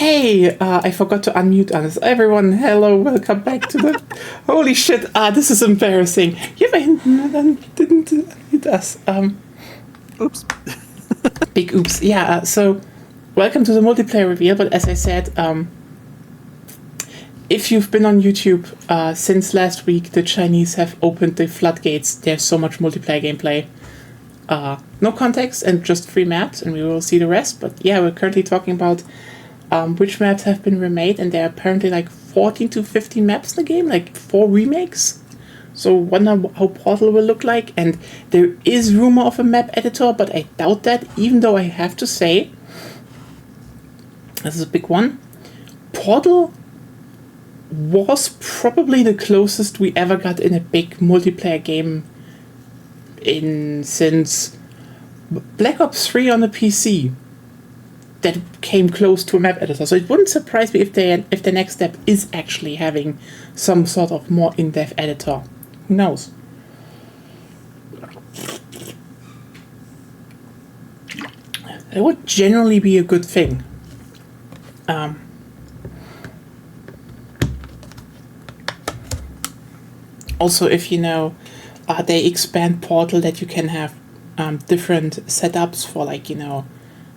Hey, I forgot to unmute us. Everyone, hello, welcome back to the... Holy shit, this is embarrassing. You didn't unmute us. Oops. Big oops. Yeah, so welcome to the multiplayer reveal, but as I said, if you've been on YouTube since last week, the Chinese have opened the floodgates. There's so much multiplayer gameplay. No context and just 3 maps, and we will see the rest. But yeah, we're currently talking about which maps have been remade, and there are apparently like 14 to 15 maps in the game, like 4 remakes. So wonder how Portal will look like, and there is rumor of a map editor, but I doubt that, even though I have to say, this is a big one, Portal was probably the closest we ever got in a big multiplayer game since Black Ops 3 on the PC. That came close to a map editor, so it wouldn't surprise me if the next step is actually having some sort of more in-depth editor. Who knows? That would generally be a good thing. Also, if you know, they expand Portal that you can have different setups for, like, you know,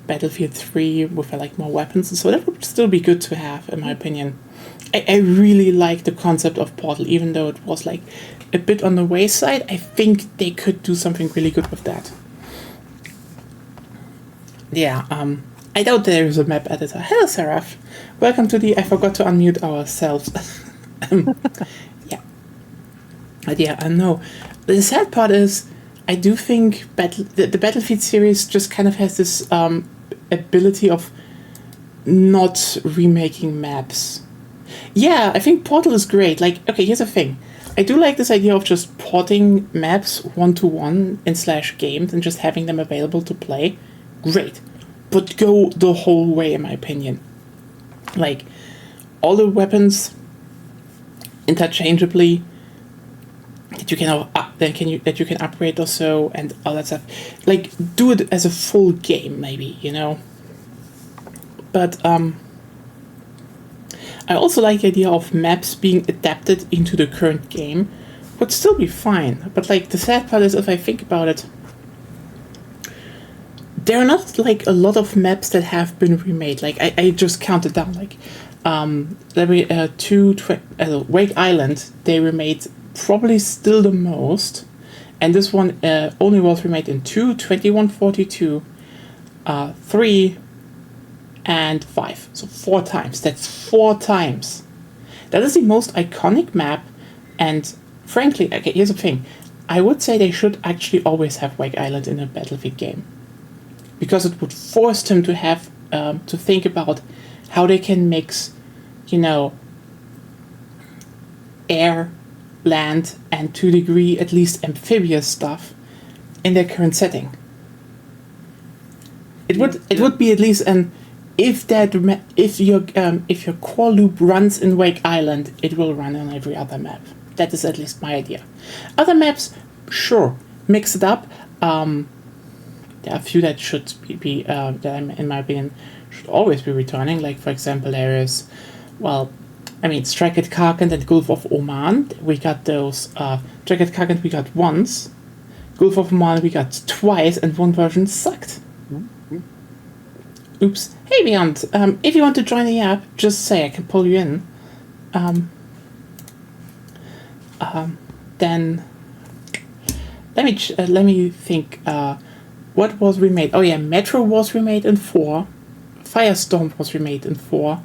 Battlefield 3 with like more weapons, and so that would still be good to have, in my opinion. I really like the concept of Portal, even though it was like a bit on the wayside. I think they could do something really good with that. Yeah, I doubt there is a map editor. Hello, Seraph. Welcome to the I forgot to unmute ourselves. Yeah. But yeah, I know. The sad part is, I do think the Battlefield series just kind of has this ability of not remaking maps. Yeah, I think Portal is great. Like, okay, here's the thing. I do like this idea of just porting maps one-to-one in /games and just having them available to play. Great. But go the whole way, in my opinion. Like, all the weapons interchangeably that you can that you can upgrade or so, and all that stuff. Like, do it as a full game, maybe, you know. But I also like the idea of maps being adapted into the current game. Would still be fine, but like the sad part is, if I think about it, there are not like a lot of maps that have been remade. Like, I just counted down, like Wake Island, they remade probably still the most, and this one only was remade in 2, 2142, 3, and 5. So 4 times. That's 4 times. That is the most iconic map, and frankly, okay, here's the thing. I would say they should actually always have Wake Island in a Battlefield game, because it would force them to have to think about how they can mix, you know, air, land, and to a degree at least amphibious stuff in their current setting. It would be at least an if your core loop runs in Wake Island, it will run on every other map. That is at least my idea. Other maps, sure, mix it up. There are a few that should be that, in my opinion, should always be returning. Like, for example, there is, well, I mean, Strike at Karkand and Gulf of Oman. We got those. Strike at Karkand we got once. Gulf of Oman we got twice, and one version sucked. Mm-hmm. Oops. Hey, Beyond. If you want to join the app, just say, I can pull you in. Then let me think. What was remade? Oh yeah, Metro was remade in 4. Firestorm was remade in 4.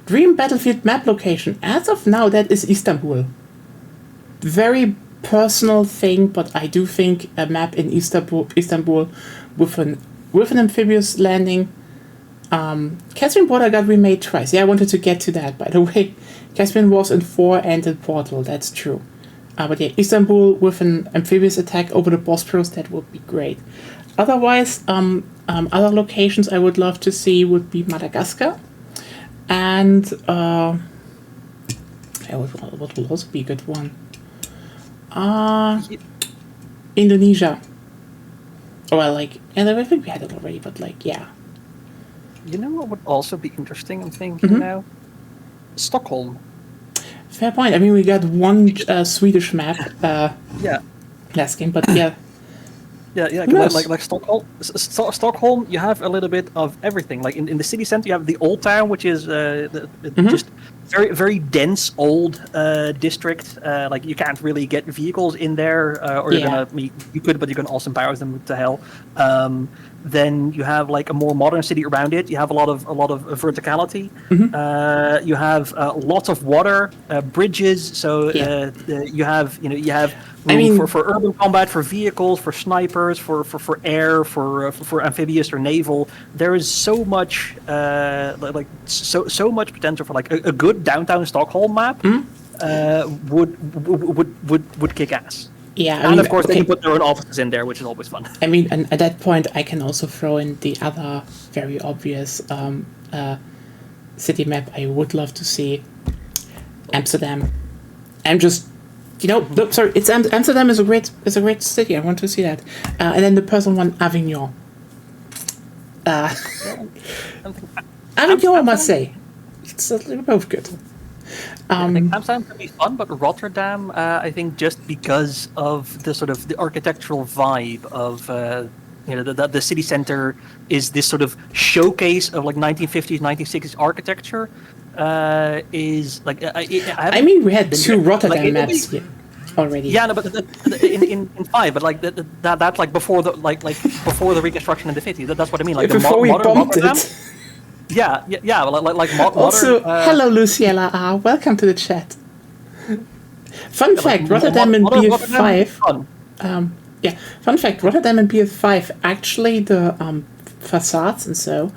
Dream Battlefield map location. As of now, that is Istanbul. Very personal thing, but I do think a map in Istanbul with an amphibious landing. Caspian Border got remade twice. Yeah, I wanted to get to that, by the way. Caspian was in 4 and in Portal, that's true. But yeah, Istanbul with an amphibious attack over the Bosporus, that would be great. Otherwise, other locations I would love to see would be Madagascar. And what will also be a good one? Indonesia. Well, like, and I think we had it already, but like, yeah. You know what would also be interesting, I'm thinking now? Stockholm. Fair point. I mean, we got one Swedish map Yeah. last game, but yeah. Yeah, Who knows? like Stockholm. Stockholm, you have a little bit of everything. Like in the city center, you have the old town, which is just very very dense old district. Like you can't really get vehicles in there, or you're Yeah. gonna you could, but you're gonna also empower them to hell. Then you have like a more modern city around it. You have a lot of verticality. You have lots of water, bridges. So you have room I mean- for urban combat, for vehicles, for snipers, for air, for amphibious or naval. There is so much so much potential for like a good downtown Stockholm map. Would kick ass. Yeah, I And mean, of course, they okay. can put their own offices in there, which is always fun. I mean, and at that point, I can also throw in the other very obvious city map I would love to see: Amsterdam. I'm just, no, sorry, it's Amsterdam is a great city. I want to see that. And then the personal one, Avignon. Avignon, I must say, they're both good. I think Amsterdam can be fun, but Rotterdam, I think, just because of the sort of the architectural vibe of the city center is this sort of showcase of like 1950s, 1960s architecture. Is like I mean, we had two Rotterdam like, maps already. Yeah, no, but in 5, but like that's like before the before the reconstruction in the 50s. That's what I mean. Like Before we modern bombed Rotterdam. it. Yeah. Like Also, modern, hello, Luciela R. Welcome to the chat. Fun fact: Rotterdam and modern BF5. fun. Fun fact: Rotterdam and BF5. Actually, the facades and so,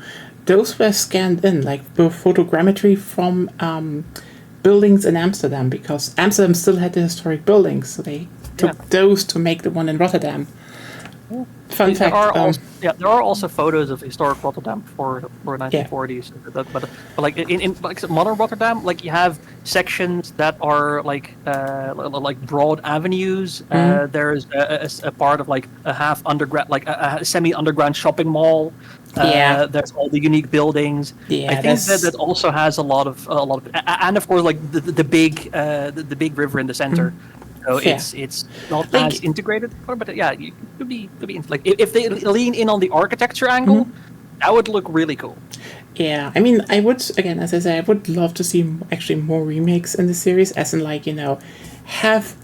those were scanned in, like photogrammetry from buildings in Amsterdam, because Amsterdam still had the historic buildings, so they took those to make the one in Rotterdam. Fun fact. There are also photos of historic Rotterdam for 1940s. But like in like modern Rotterdam, like you have sections that are like broad avenues. There's a part of like a half underground, like a semi-underground shopping mall. There's all the unique buildings. Yeah, I think that also has a lot of and of course like the big river in the center. So it's not like, as integrated, but yeah, it could be like if they lean in on the architecture angle, that would look really cool. Yeah, I mean, I would, again, as I say, I would love to see actually more remakes in the series, as in like, have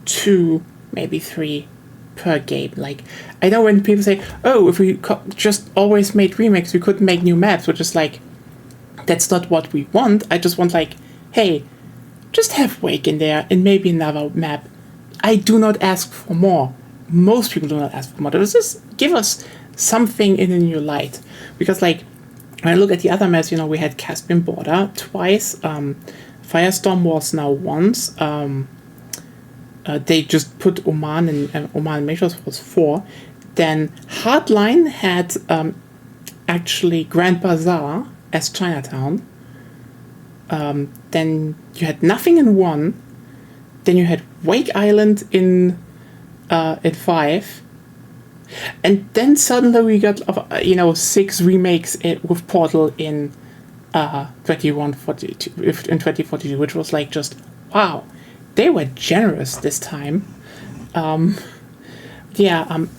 2, maybe 3 per game. Like, I know when people say, oh, if we just always made remakes, we couldn't make new maps, which is like, that's not what we want. I just want like, hey, just have Wake in there and maybe another map. I do not ask for more. Most people do not ask for more. Just give us something in a new light. Because, like, when I look at the other maps, we had Caspian Border twice. Firestorm was now once. They just put Oman and Oman Measures was 4. Then Hardline had actually Grand Bazaar as Chinatown. Then you had nothing in 1. Then you had Wake Island in 5. And then suddenly we got 6 remakes with Portal in 2042, which was like just wow, they were generous this time.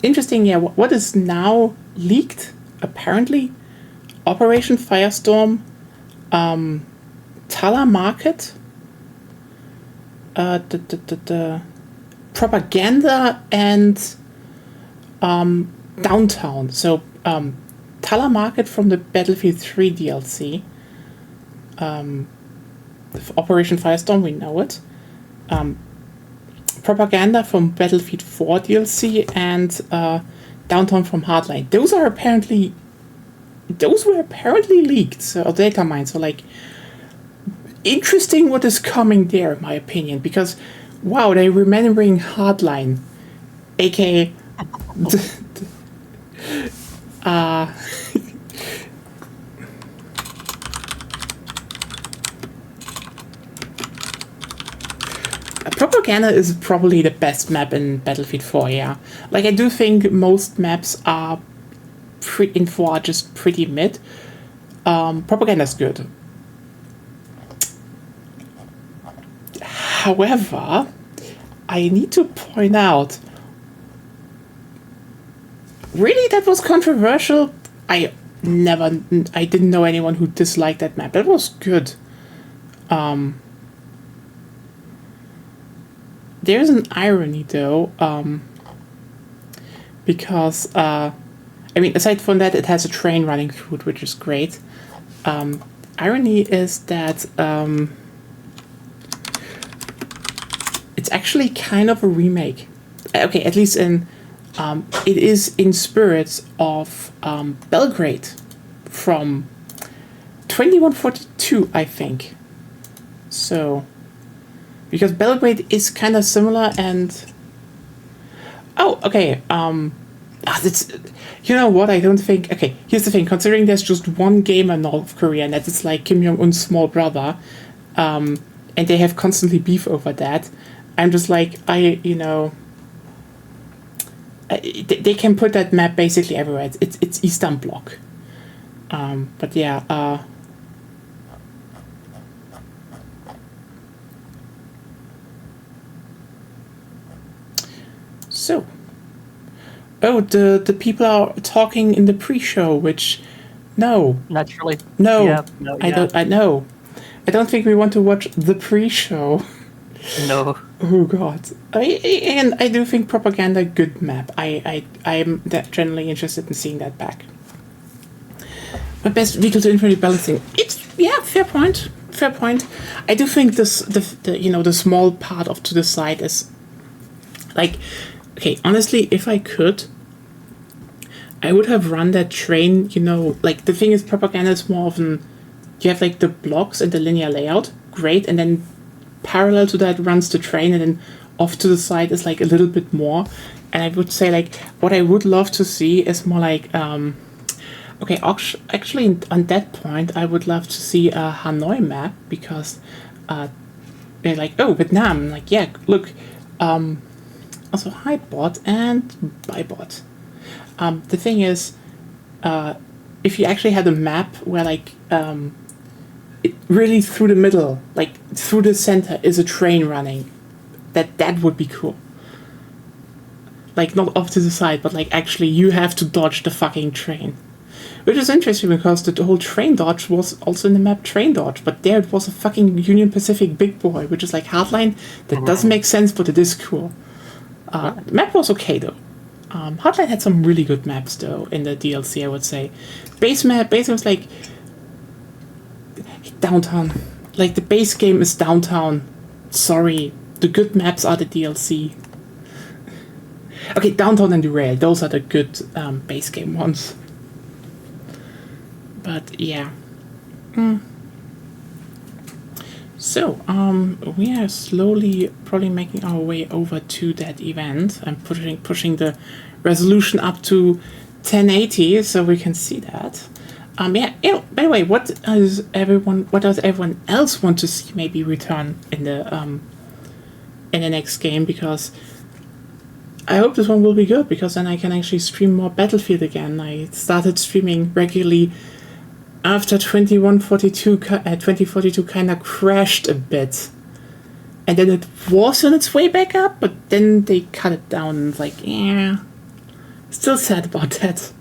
Interesting. Yeah, what is now leaked? Apparently, Operation Firestorm, Tala Market, the propaganda and downtown. So Tala Market from the Battlefield 3 DLC. Operation Firestorm, we know it. Propaganda from Battlefield 4 DLC and downtown from Hardline. Those were apparently leaked, or data mined. So like, interesting what is coming there, in my opinion, because wow, they're remembering Hardline, aka Propaganda is probably the best map in Battlefield 4, yeah. Like, I do think most maps are in 4 are just pretty mid. Propaganda's good. However, I need to point out, really, that was controversial. I didn't know anyone who disliked that map. That was good. There's an irony though, because aside from that, it has a train running through it, which is great. Irony is that it's actually kind of a remake. Okay, at least it is in spirits of Belgrade from 2142, I think. So, because Belgrade is kind of similar and... Oh, okay, it's... You know what, I don't think... Okay, here's the thing, considering there's just one gamer in North Korea, and that is like Kim Jong-un's small brother, and they have constantly beef over that, I'm just like, they can put that map basically everywhere. It's Eastern Bloc. But yeah, so, the people are talking in the pre-show, which, no, Naturally. no, Yeah, no, I yeah. don't, I know, I don't think we want to watch the pre-show. No. Oh god, and I do think Propaganda good map. I'm generally interested in seeing that back. But best vehicle to infantry balancing. It's fair point. Fair point. I do think the small part off to the side is like, okay, honestly, if I could, I would have run that train, like the thing is Propaganda is more of an, you have like the blocks and the linear layout, great, and then parallel to that runs the train, and then off to the side is like a little bit more. And I would say like what I would love to see is more like okay, actually on that point I would love to see a Hanoi map, because they're like, oh, Vietnam, like, yeah, look, also hi bot and bye bot. The thing is, if you actually had a map where like it really through the middle, like through the center, is a train running, that would be cool. Like not off to the side, but like actually you have to dodge the fucking train. Which is interesting because the whole train dodge was also in the map Train Dodge, but there it was a fucking Union Pacific big boy, which is like Hardline. That doesn't make sense, but it is cool. The map was okay though. Hardline had some really good maps though in the DLC, I would say. Base was like downtown. Like the base game is downtown. Sorry, the good maps are the DLC. Okay, downtown and derail, those are the good base game ones. But yeah. So, we are slowly probably making our way over to that event. I'm pushing the resolution up to 1080 so we can see that. By the way, what does everyone else want to see maybe return in the next game? Because I hope this one will be good, because then I can actually stream more Battlefield again. I started streaming regularly after 2042 kind of crashed a bit. And then it was on its way back up, but then they cut it down and it's like, yeah. Still sad about that.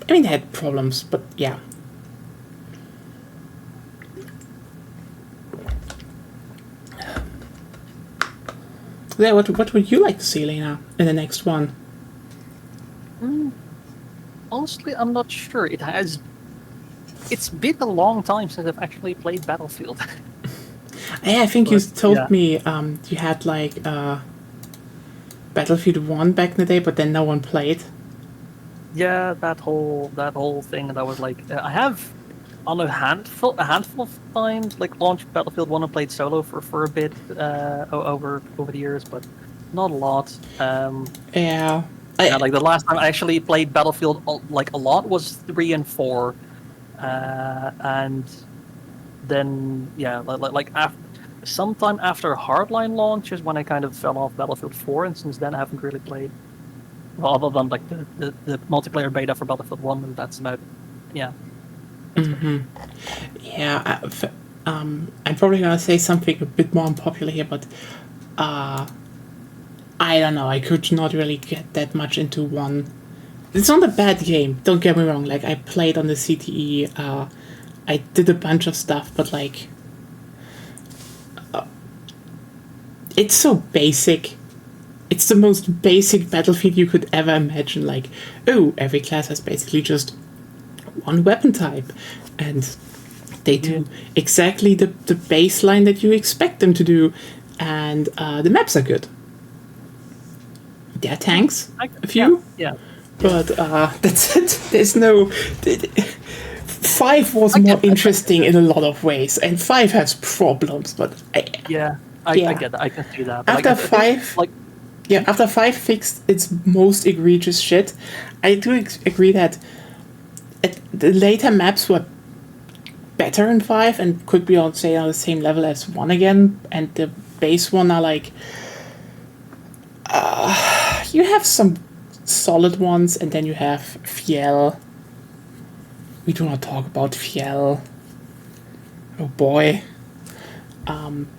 They had problems, but yeah. Yeah, what would you like to see, Lena, in the next one? Honestly, I'm not sure. It's been a long time since I've actually played Battlefield. Yeah, I think you told me you had like Battlefield 1 back in the day, but then no one played. Yeah, that whole thing. That was like I have on a handful of times like launched Battlefield 1 and played solo for a bit over the years, but not a lot. Yeah. Like the last time I actually played Battlefield like a lot was 3 and 4, and then sometime after Hardline launch is when I kind of fell off Battlefield 4, and since then I haven't really played. Well, other than like the multiplayer beta for Battlefield 1, that's about, yeah. Yeah, I'm probably gonna say something a bit more unpopular here, but I don't know. I could not really get that much into one. It's not a bad game. Don't get me wrong. Like I played on the CTE. I did a bunch of stuff, but like, it's so basic. It's the most basic Battlefield you could ever imagine. Like, oh, every class has basically just one weapon type, and they do exactly the baseline that you expect them to do, and the maps are good. There are tanks, a few, but that's it. There's no. 5 was more interesting in a lot of ways, and 5 has problems, but I get that. I can see that. After 5, after 5 fixed its most egregious shit, I do agree that the later maps were better in 5 and could be on the same level as 1 again, and the base one are like you have some solid ones, and then you have Fiel. We do not talk about Fiel. Oh boy.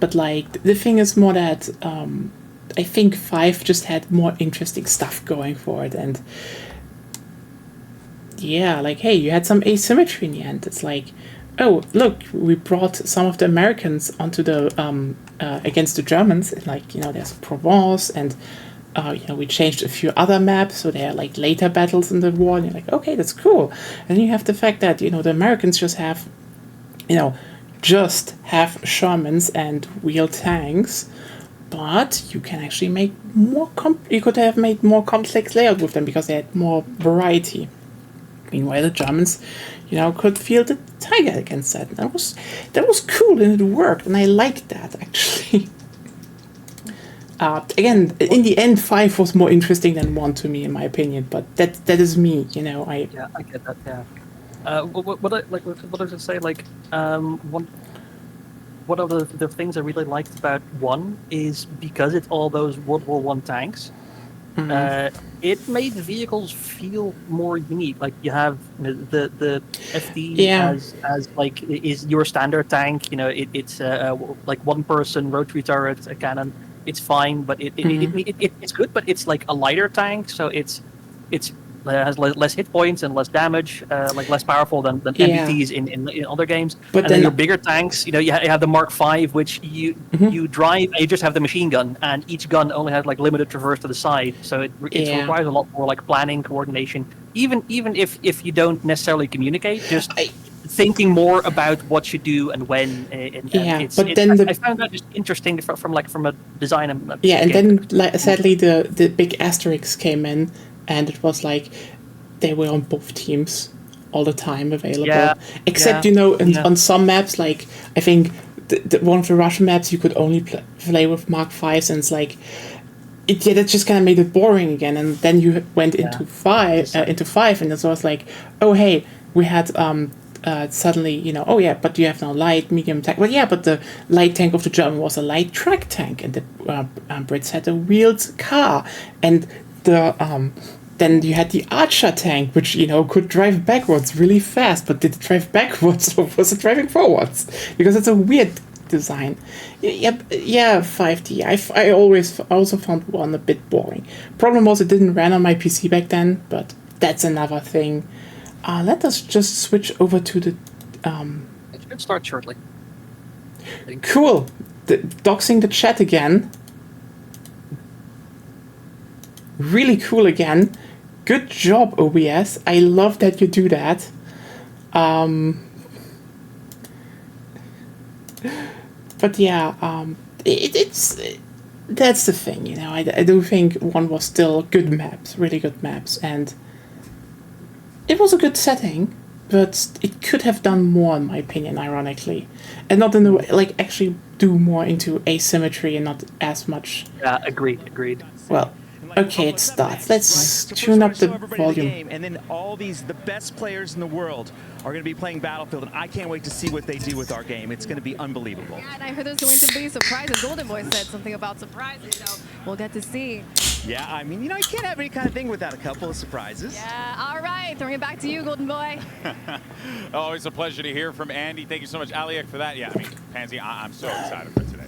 But like the thing is more that I think 5 just had more interesting stuff going for it, and yeah, like hey, you had some asymmetry in the end. It's like, oh look, we brought some of the Americans onto the against the Germans, and like there's Provence, and we changed a few other maps, so there are like later battles in the war, and you're like, okay, that's cool. And then you have the fact that the Americans just have Shermans and wheeled tanks, but you can actually make more you could have made more complex layout with them because they had more variety. Meanwhile, the Germans, could field the Tiger against that. That was cool, and it worked, and I liked that actually. Again, in the end, 5 was more interesting than 1 to me, in my opinion. But that is me, I get that. Yeah. What I was say, like, one of the things I really liked about 1 is because it's all those World War I tanks. It made the vehicles feel more unique. Like you have the FD as like is your standard tank. It's like one person rotary turret, a cannon. It's fine, but it's good. But it's like a lighter tank, so it has less hit points and less damage, like less powerful than MBTs in other games. But then your bigger tanks, you have the Mark V, which you drive and you just have the machine gun, and each gun only has like limited traverse to the side, so it requires a lot more like planning, coordination. Even if you don't necessarily communicate, just thinking more about what you do and when. I found that just interesting from a design and and then sadly the big asterisks came in. And it was like they were on both teams all the time available. Except, on some maps, like I think one of the Russian maps you could only play with Mark Vs, and it's like, that just kind of made it boring again. And then you went into 5, and it was like, oh hey, we had suddenly, but you have now light, medium tank. Well, but the light tank of the German was a light track tank, and the Brits had a wheeled car, and then you had the Archer tank, which could drive backwards really fast, but did it drive backwards or was it driving forwards? Because it's a weird design. 5D. I also found 1 a bit boring. Problem was it didn't run on my PC back then, but that's another thing. Let us just switch over to the. It should start shortly. Cool. Doxing the chat again. Really cool again. Good job, OBS. I love that you do that. But that's the thing, I do think 1 was still good maps, really good maps, and it was a good setting, but it could have done more, in my opinion, ironically, and not in the way, like actually do more into asymmetry and not as much. Yeah, agreed. Well. Okay, it starts. Let's tune up the volume. And then the best players in the world are going to be playing Battlefield, and I can't wait to see what they do with our game. It's going to be unbelievable. Yeah, and I heard there's going to be surprises. Golden Boy said something about surprises, so we'll get to see. Yeah, I mean, you know, you can't have any kind of thing without a couple of surprises. Yeah, all right. Throwing it back to you, Golden Boy. Always a pleasure to hear from Andy. Thank you so much, Aliak, for that. Yeah, I mean, Pansy, I'm so excited for today.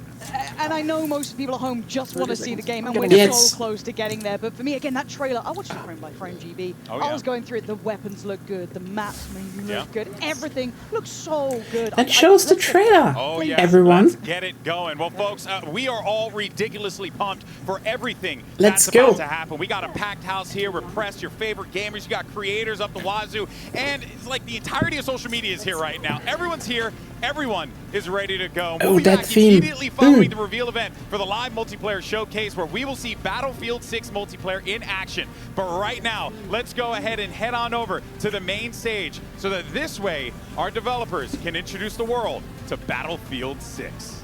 And I know most people at home just want to see the game, and we're Yes. so close to getting there. But for me, again, that trailer, I watched it frame by frame, GB. Oh, yeah. I was going through it. The weapons look good. The maps made me look Yeah. good. Everything looks so good. That shows the trailer. Oh, yes. Everyone. Let's get it going. Well, folks, we are all ridiculously pumped for everything Let's that's go. about to happen. We got a packed house here. We're pressed, your favorite gamers. You got creators up the wazoo. And it's like the entirety of social media is here right now. Everyone's here. Everyone is ready to go. Oh, We'll be that back theme. immediately following the reveal event for the live multiplayer showcase where we will see Battlefield 6 multiplayer in action. But right now, let's go ahead and head on over to the main stage so that this way our developers can introduce the world to Battlefield 6.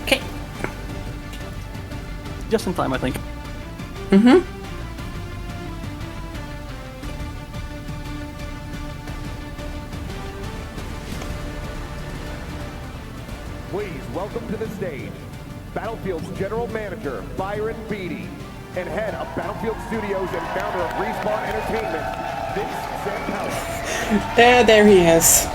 Okay. Just in time, I think. Please welcome to the stage Battlefield's General Manager, Byron Beatty, and Head of Battlefield Studios and founder of Respawn Entertainment, Vince Zampella. There he is.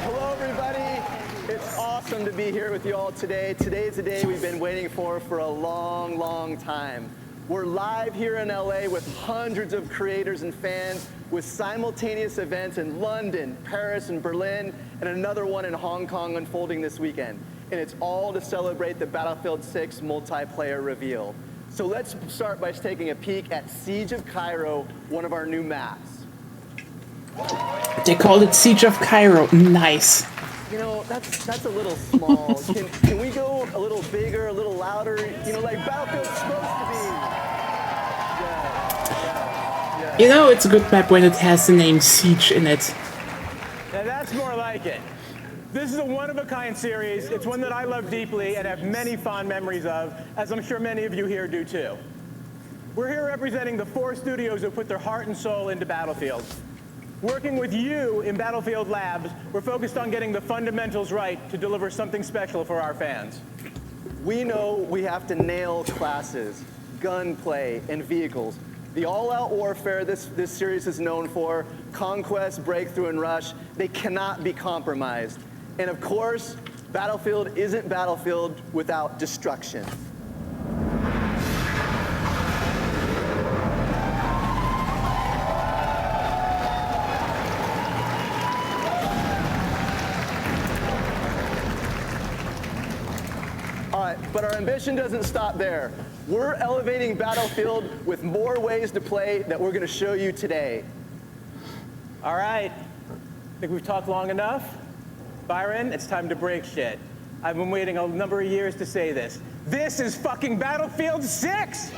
Hello, everybody. It's awesome to be here with you all today. Today's a day we've been waiting for a long, long time. We're live here in LA with hundreds of creators and fans with simultaneous events in London, Paris, and Berlin, and another one in Hong Kong unfolding this weekend. And it's all to celebrate the Battlefield 6 multiplayer reveal. So let's start by taking a peek at Siege of Cairo, one of our new maps. They called it Siege of Cairo. Nice. You know, that's a little small. Can we go a little bigger, a little louder? You know, like Battlefield's supposed to be. Yeah. You know, it's a good map when it has the name Siege in it. Now that's more like it. This is a one-of-a-kind series. It's one that I love deeply and have many fond memories of, as I'm sure many of you here do too. We're here representing the 4 studios who put their heart and soul into Battlefield. Working with you in Battlefield Labs, we're focused on getting the fundamentals right to deliver something special for our fans. We know we have to nail classes, gunplay, and vehicles. The all-out warfare this series is known for, conquest, breakthrough, and rush, they cannot be compromised. And of course, Battlefield isn't Battlefield without destruction. All right, but our ambition doesn't stop there. We're elevating Battlefield with more ways to play that we're going to show you today. All right, I think we've talked long enough. Byron, it's time to break shit. I've been waiting a number of years to say this. This is fucking Battlefield 6!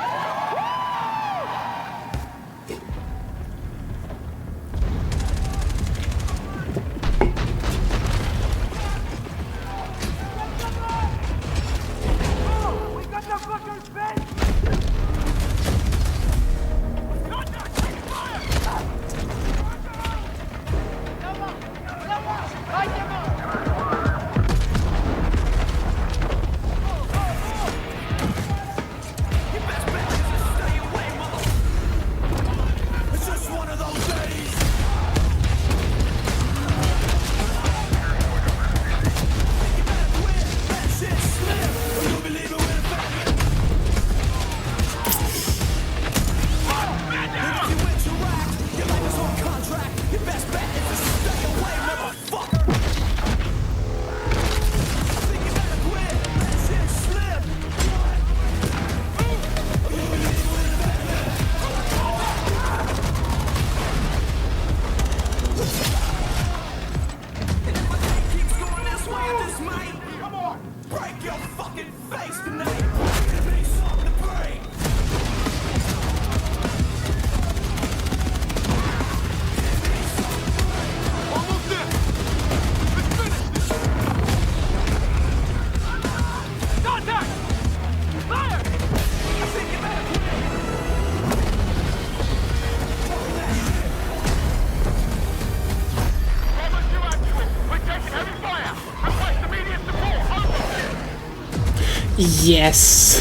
Yes.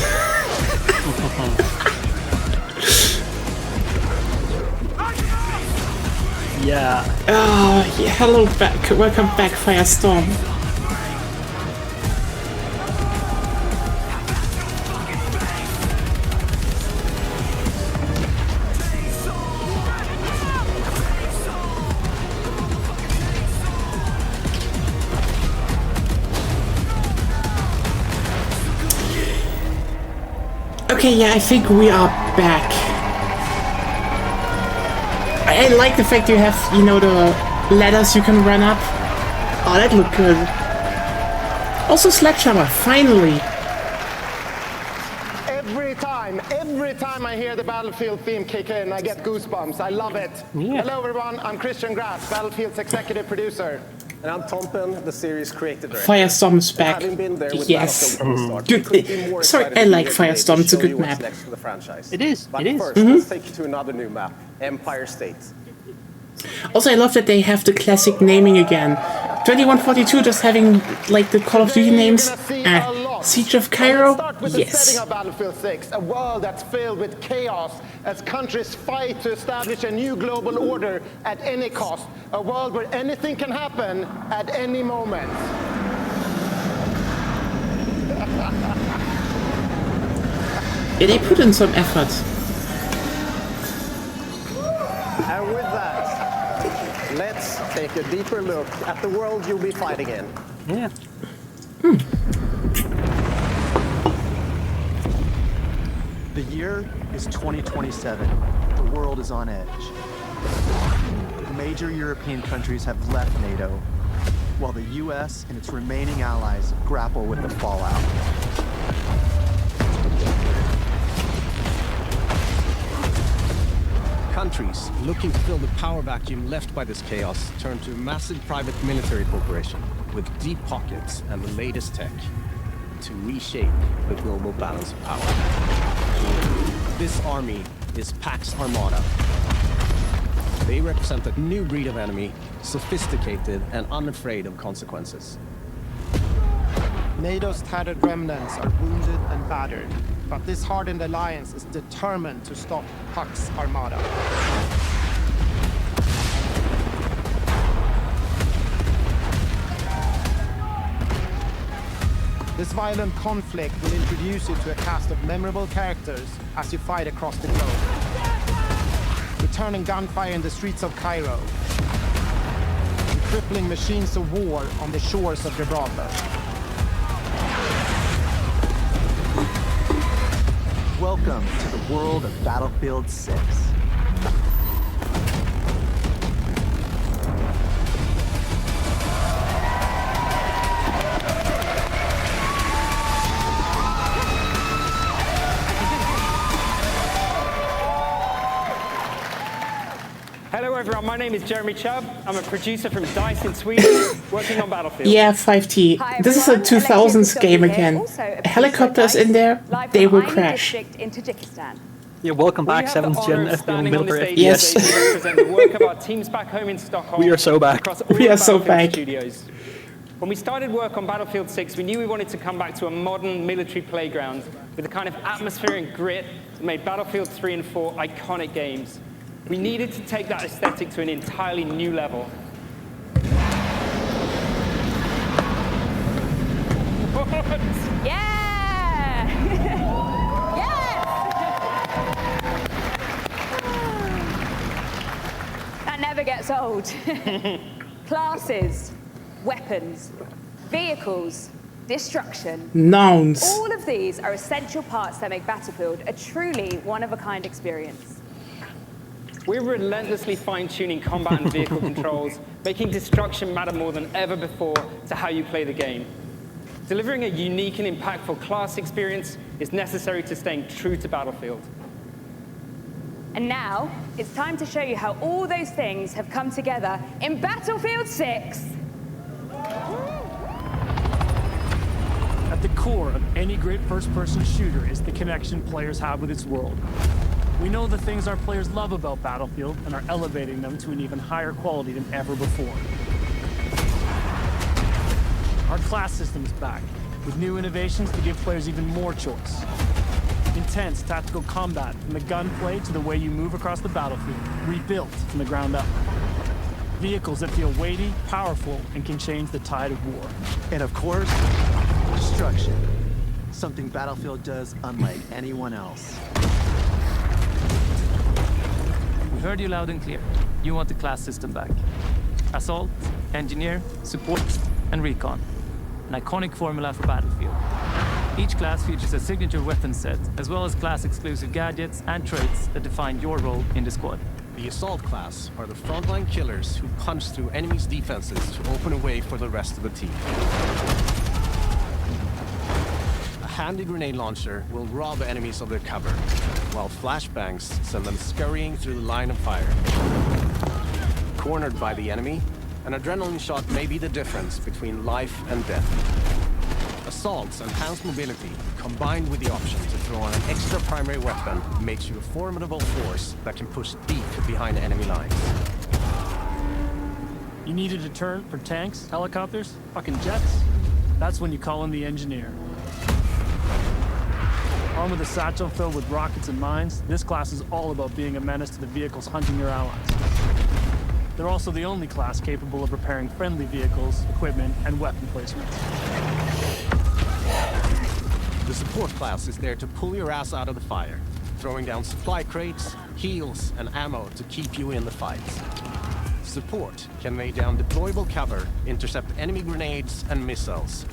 Yeah. Oh, yeah, hello back. Welcome back, Firestorm. Okay, yeah, I think we are back. I like the fact you have, you know, the ladders you can run up. Oh, that looked good. Also, Sledgehammer, finally. Every time I hear the Battlefield theme kick in, I get goosebumps. I love it. Yeah. Hello, everyone. I'm Christian Grass, Battlefield's executive producer. And I'm Tompen, the series creative director. Firestorm's back. Having been there with Yes. Battlefield from the start, Good. couldn't be more Sorry, excited I to be like here today Firestorm. to It's a show good you what's map. next for the franchise. It is. But It is. first, let's take you to another new map, Empire State. Also, I love that they have the classic naming again. 2142 just having, like, the Call of Duty names. Siege of Cairo? Let's start with the Yes. setting of Battlefield 6, a world that's filled with chaos as countries fight to establish a new global order at any cost. A world where anything can happen at any moment. Yeah, they put in some effort. And with that, let's take a deeper look at the world you'll be fighting in. Yeah. The year is 2027. The world is on edge. Major European countries have left NATO, while the US and its remaining allies grapple with the fallout. Countries looking to fill the power vacuum left by this chaos turn to a massive private military corporation with deep pockets and the latest tech to reshape the global balance of power. This army is Pax Armada. They represent a new breed of enemy, sophisticated and unafraid of consequences. NATO's tattered remnants are wounded and battered, but this hardened alliance is determined to stop Pax Armada. This violent conflict will introduce you to a cast of memorable characters as you fight across the globe. Returning gunfire in the streets of Cairo, and crippling machines of war on the shores of Gibraltar. Welcome to the world of Battlefield 6. Hello everyone, my name is Jeremy Chubb. I'm a producer from DICE in Sweden, working on Battlefield. Yeah, 5T. Hi, This is a everyone. 2000s game Electric again. also a Helicopters producer in there, live they from will Aini crash. district in Tajikistan. Yeah, welcome We back, have the 7th gen honor of FPL standing on the military stage Yes. today to represent the work of our teams back home in Stockholm. We are so back. Across all We the are so Battlefield back. studios. When we started work on Battlefield 6, we knew we wanted to come back to a modern military playground with the kind of atmosphere and grit that made Battlefield 3 and 4 iconic games. We needed to take that aesthetic to an entirely new level. Yeah! Yes! That never gets old. Classes, weapons, vehicles, destruction. Nouns. All of these are essential parts that make Battlefield a truly one-of-a-kind experience. We're relentlessly fine-tuning combat and vehicle controls, making destruction matter more than ever before to how you play the game. Delivering a unique and impactful class experience is necessary to staying true to Battlefield. And now, it's time to show you how all those things have come together in Battlefield 6. At the core of any great first-person shooter is the connection players have with its world. We know the things our players love about Battlefield and are elevating them to an even higher quality than ever before. Our class system is back, with new innovations to give players even more choice. Intense tactical combat, from the gunplay to the way you move across the battlefield, rebuilt from the ground up. Vehicles that feel weighty, powerful, and can change the tide of war. And of course, destruction. Something Battlefield does unlike anyone else. We heard you loud and clear. You want the class system back. Assault, Engineer, Support, and Recon. An iconic formula for Battlefield. Each class features a signature weapon set, as well as class-exclusive gadgets and traits that define your role in the squad. The Assault class are the frontline killers who punch through enemies' defenses to open a way for the rest of the team. A handy grenade launcher will rob enemies of their cover, while flashbangs send them scurrying through the line of fire. Cornered by the enemy, an adrenaline shot may be the difference between life and death. Assault's enhanced mobility, combined with the option to throw on an extra primary weapon, makes you a formidable force that can push deep behind enemy lines. You need a deterrent for tanks, helicopters, fucking jets? That's when you call in the Engineer. Armed with a satchel filled with rockets and mines, this class is all about being a menace to the vehicles hunting your allies. They're also the only class capable of repairing friendly vehicles, equipment, and weapon placements. The Support class is there to pull your ass out of the fire, throwing down supply crates, heals, and ammo to keep you in the fight. Support can lay down deployable cover, intercept enemy grenades and missiles,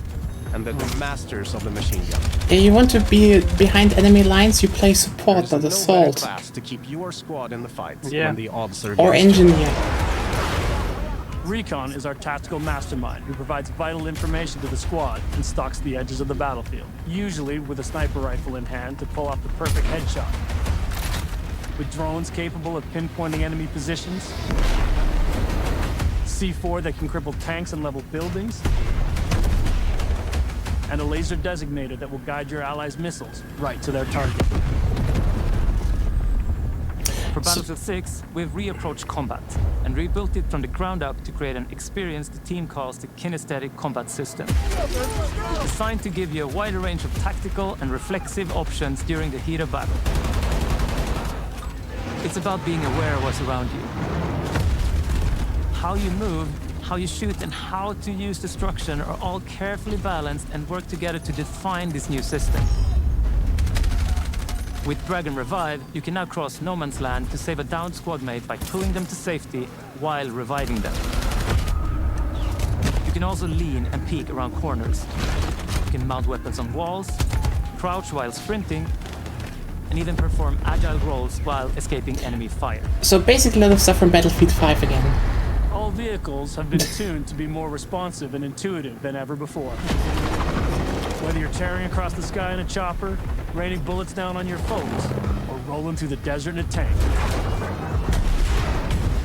and they're the masters of the machine gun. If you want to be behind enemy lines, you play Support, not Assault. Class to keep your squad in the fight Yeah. when the odds are Or against you. Engineer. Recon is our tactical mastermind who provides vital information to the squad and stalks the edges of the battlefield, usually with a sniper rifle in hand to pull off the perfect headshot. With drones capable of pinpointing enemy positions, C4 that can cripple tanks and level buildings, and a laser designator that will guide your allies' missiles right to their target. For Battlefield 6, we've reapproached combat and rebuilt it from the ground up to create an experience the team calls the kinesthetic combat system. Designed to give you a wider range of tactical and reflexive options during the heat of battle. It's about being aware of what's around you. How you move, how you shoot, and how to use destruction are all carefully balanced and work together to define this new system. With Drag and Revive, you can now cross no man's land to save a downed squad mate by pulling them to safety while reviving them. You can also lean and peek around corners. You can mount weapons on walls, crouch while sprinting, and even perform agile rolls while escaping enemy fire. So basically a lot of stuff from Battlefield 5 again. All vehicles have been tuned to be more responsive and intuitive than ever before. Whether you're tearing across the sky in a chopper, raining bullets down on your foes, or rolling through the desert in a tank.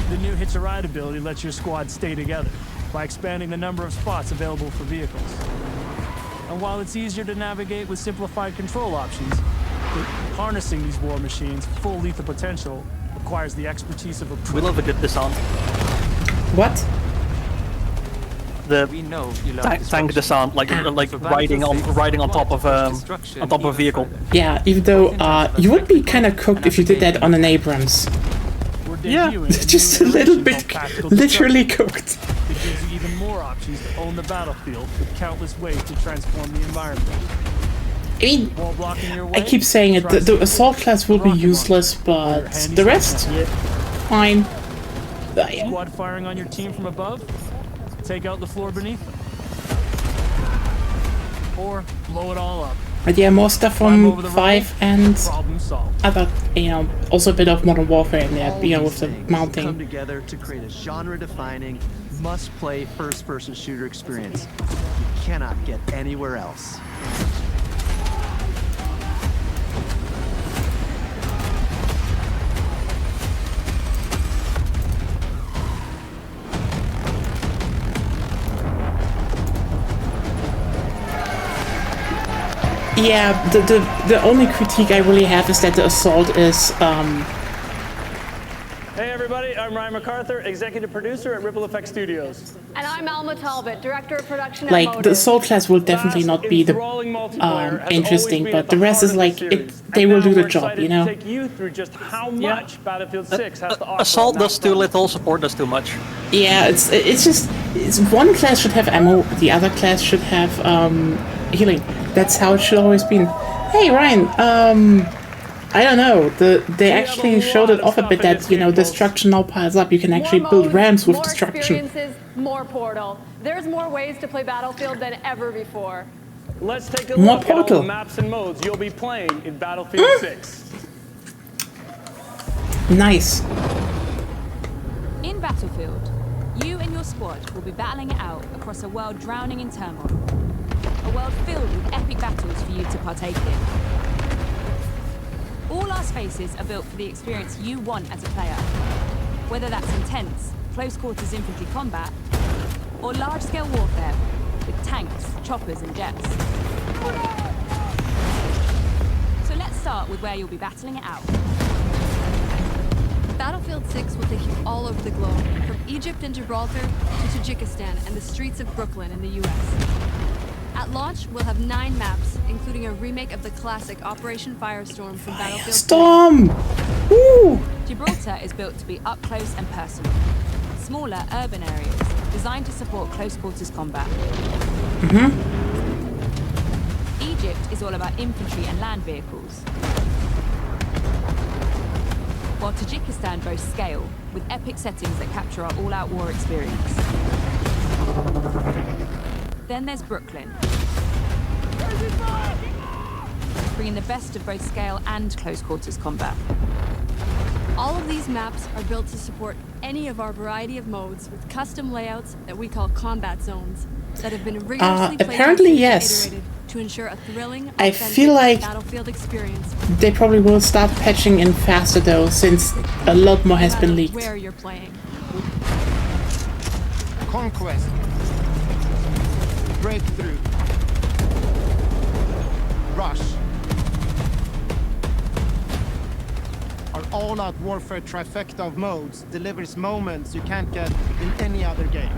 The new Hitch a Ride ability lets your squad stay together by expanding the number of spots available for vehicles. And while it's easier to navigate with simplified control options, harnessing these war machines' full lethal potential requires the expertise of a pro. We love a good descent. What? The We know you love tank descent, like riding on top of a vehicle. Yeah, even though you would be kind of cooked if you did that on an Abrams. Yeah, just a little bit, literally cooked. It gives you even more options to own the battlefield with countless ways to transform the environment. I mean, Wall blocking your way, I keep saying it, the Assault class will be useless, but the rest, fine. Yeah. Squad firing on your team from above, take out the floor beneath them. Or blow it all up. But yeah, more stuff from 5 and Problem solved. other, also a bit of Modern Warfare in there, with the come mounting. together to create a genre-defining, must-play first-person shooter experience you cannot get anywhere else. Yeah, the only critique I really have is that the Assault is Hey everybody, I'm Ryan MacArthur, executive producer at Ripple Effect Studios. And I'm Alma Talbot, director of production at Like, Motive. the Assault class will definitely not be the interesting, but the rest is like, they will do the job, you know? Take you through just how much Battlefield 6 has to offer. Assault does too little, support does too much. Yeah, it's one class should have ammo, the other class should have healing. That's how it should always be. Hey Ryan, I don't know. They actually showed it off a bit that, you know, destruction now piles up. You can actually build ramps with destruction. More experiences, more Portal. There's more ways to play Battlefield than ever before. Let's take a More look at all Portal. the maps and modes you'll be playing in Battlefield 6. Nice. In Battlefield, you and your squad will be battling it out across a world drowning in turmoil. A world filled with epic battles for you to partake in. All our spaces are built for the experience you want as a player. Whether that's intense, close-quarters infantry combat, or large-scale warfare with tanks, choppers, and jets. So let's start with where you'll be battling it out. Battlefield 6 will take you all over the globe, from Egypt and Gibraltar to Tajikistan and the streets of Brooklyn in the US. At launch, we'll have 9 maps, including a remake of the classic Operation Firestorm from Battlefield 3. Storm! Woo! Gibraltar is built to be up close and personal. Smaller urban areas, designed to support close quarters combat. Egypt is all about infantry and land vehicles. While Tajikistan boasts scale, with epic settings that capture our all-out war experience. Then there's Brooklyn, bringing the best of both scale and close quarters combat. All of these maps are built to support any of our variety of modes with custom layouts that we call combat zones that have been rigorously apparently, playtested yes. and iterated to ensure a thrilling, I authentic feel like Battlefield experience. they probably will start patching in faster though, since a lot more has been leaked. Where you're playing. Conquest. Breakthrough. Rush. Our all-out warfare trifecta of modes delivers moments you can't get in any other game.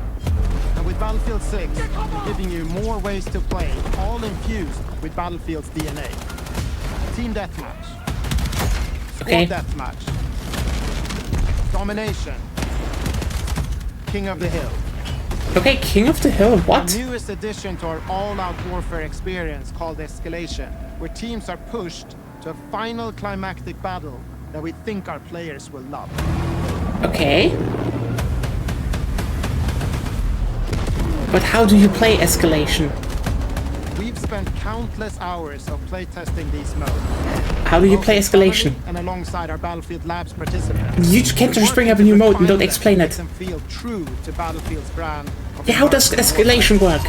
And with Battlefield 6, we're giving you more ways to play, all infused with Battlefield's DNA. Team Deathmatch. Squad Deathmatch. Domination. King of the Hill. Okay, King of the Hill, what? The newest addition to our all-out warfare experience called Escalation, where teams are pushed to a final climactic battle that we think our players will love. Okay. But how do you play Escalation? We've spent countless hours of playtesting these modes. How do you play Escalation? And alongside our Battlefield Labs participants. You can't just bring up a new mode and don't explain it. Them feel true to Battlefield's brand. Yeah, how does Escalation work?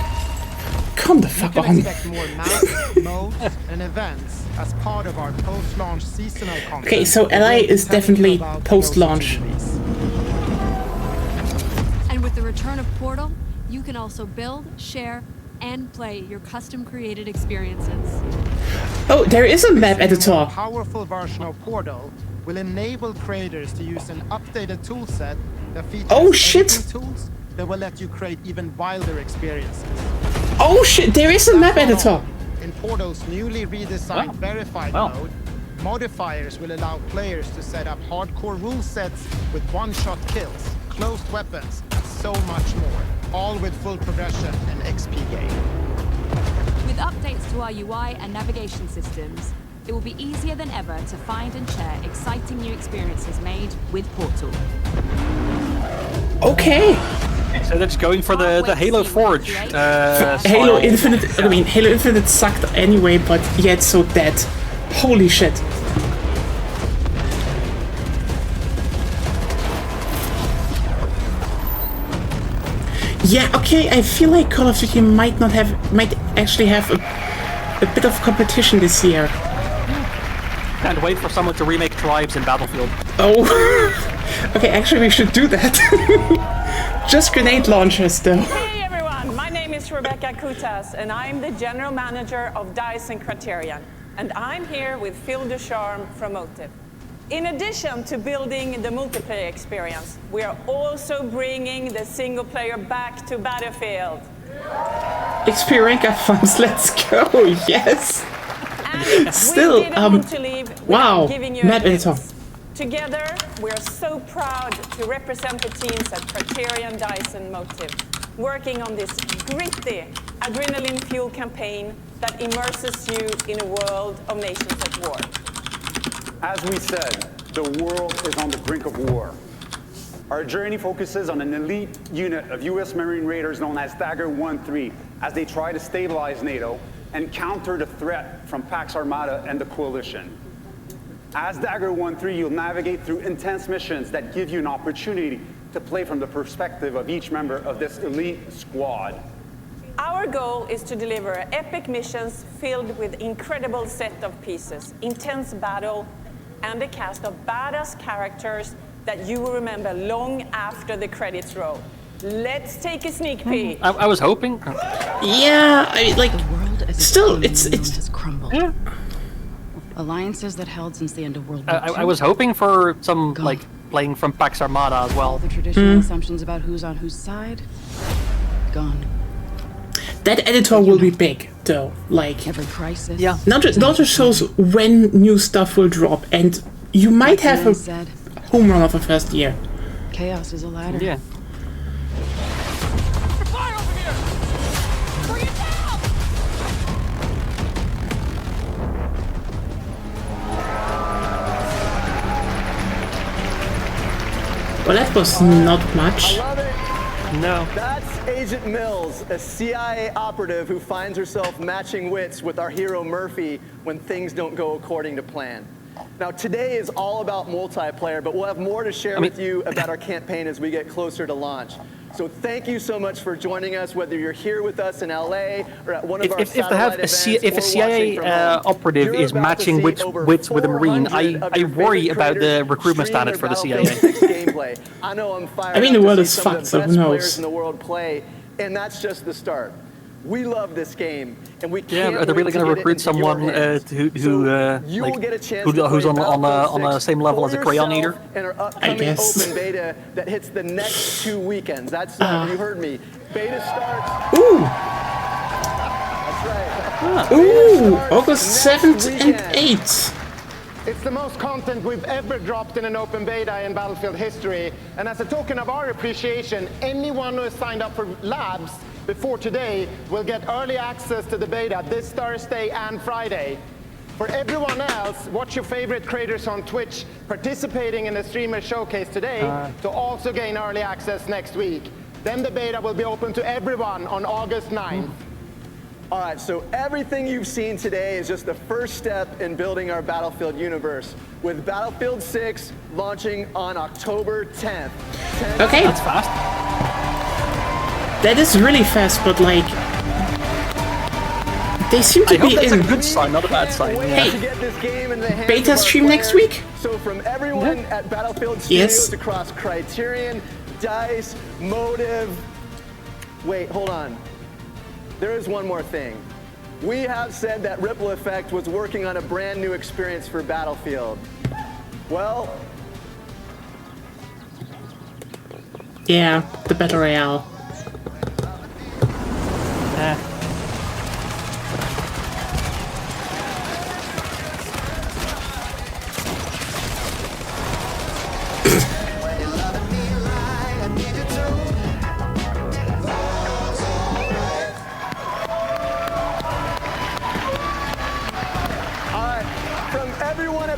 Come the fuck on. Expect more maps, modes, and events as part of our post-launch seasonal content. Okay, so LA is definitely post-launch. And with the return of Portal, you can also build, share, and play your custom-created experiences. Oh, there is a map editor. A powerful version of Portal will enable creators to use an updated toolset that features editing tools that will let you create even wilder experiences. Oh shit, there is a map editor. In Portal's newly redesigned verified mode, modifiers will allow players to set up hardcore rule sets with one-shot kills, closed weapons, and so much more, all with full progression and XP gain. With updates to our UI and navigation systems, it will be easier than ever to find and share exciting new experiences made with Portal. Okay. So that's going for the Halo Forge. Halo Infinite, I mean, Halo Infinite sucked anyway, but yet so dead. Holy shit. Yeah, okay, I feel like Call of Duty might actually have a bit of competition this year. Can't wait for someone to remake Tribes in Battlefield. Oh, okay, actually we should do that. Just grenade launchers, though. Hey everyone, my name is Rebecca Kutas, and I'm the General Manager of DICE and Criterion. And I'm here with Phil Ducharme from Motive. In addition to building the multiplayer experience, we are also bringing the single player back to Battlefield. Experience funds, let's go, yes! Still, wow, map editor. Together, we are so proud to represent the teams at Criterion, DICE and Motive, working on this gritty, adrenaline-fueled campaign that immerses you in a world of nations at war. As we said, the world is on the brink of war. Our journey focuses on an elite unit of U.S. Marine Raiders known as Dagger 1-3 as they try to stabilize NATO and counter the threat from Pax Armada and the Coalition. As Dagger 1-3, you'll navigate through intense missions that give you an opportunity to play from the perspective of each member of this elite squad. Our goal is to deliver epic missions filled with incredible set of pieces, intense battle, and a cast of badass characters that you will remember long after the credits roll. Let's take a sneak peek. I was hoping. Yeah, still, it's has crumbled. Yeah. Alliances that held since the end of World War II. I was hoping for some like playing from Pax Armada as well. All the traditional assumptions about who's on whose side, gone. That editor will be big, though. Like every crisis. Yeah. Not just shows when new stuff will drop, and you might have a home run of the first year. Chaos is a ladder. Yeah. Well, that was not much. I love it. No. That's Agent Mills, a CIA operative who finds herself matching wits with our hero Murphy when things don't go according to plan. Now, today is all about multiplayer, but we'll have more to share with you about our campaign as we get closer to launch. So thank you so much for joining us, whether you're here with us in LA or at one of our satellite events. If a CIA operative is matching wits with a Marine, I worry about the recruitment standards for the CIA. Gameplay. I know I'm fired. I mean, the world is some of fucked, the so best who knows? players in the world play, and that's just the start. We love this game, and we can't Yeah, are they really going to recruit someone who's on the same level as a Crayon Eater? And our upcoming open beta that hits the next 2 weekends. That's you heard me. Beta starts. Ooh. That's right. Ooh, August 7th and 8th. It's the most content we've ever dropped in an open beta in Battlefield history. And as a token of our appreciation, anyone who has signed up for labs before today will get early access to the beta this Thursday and Friday. For everyone else, watch your favorite creators on Twitch participating in the streamer showcase today to also gain early access next week. Then the beta will be open to everyone on August 9th. All right, so everything you've seen today is just the first step in building our Battlefield universe, with Battlefield 6 launching on October 10th. Okay. That's fast. That is really fast, but like they seem to be that's in. a good sign, not a bad sign. Hey, to get this game in the hands beta of our stream next players. week? So from everyone at Battlefield Studios across Criterion, DICE, Motive. Wait, hold on. There is one more thing. We have said that Ripple Effect was working on a brand new experience for Battlefield. Well, Yeah, the Battle Royale.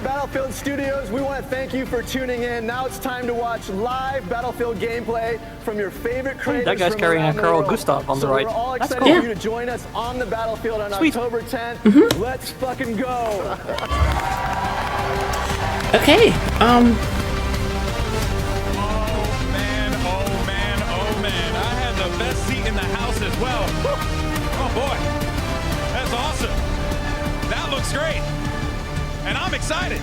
Battlefield Studios, we want to thank you for tuning in. Now it's time to watch live Battlefield gameplay from your favorite creators. That guy's from carrying a around the Carl world. Gustav on the So right. We're all That's excited cool. for you to join us on the Battlefield on Sweet. October 10th. Let's fucking go. Okay. Oh man, I had the best seat in the house as well. Oh boy, that's awesome. That looks great. And I'm excited.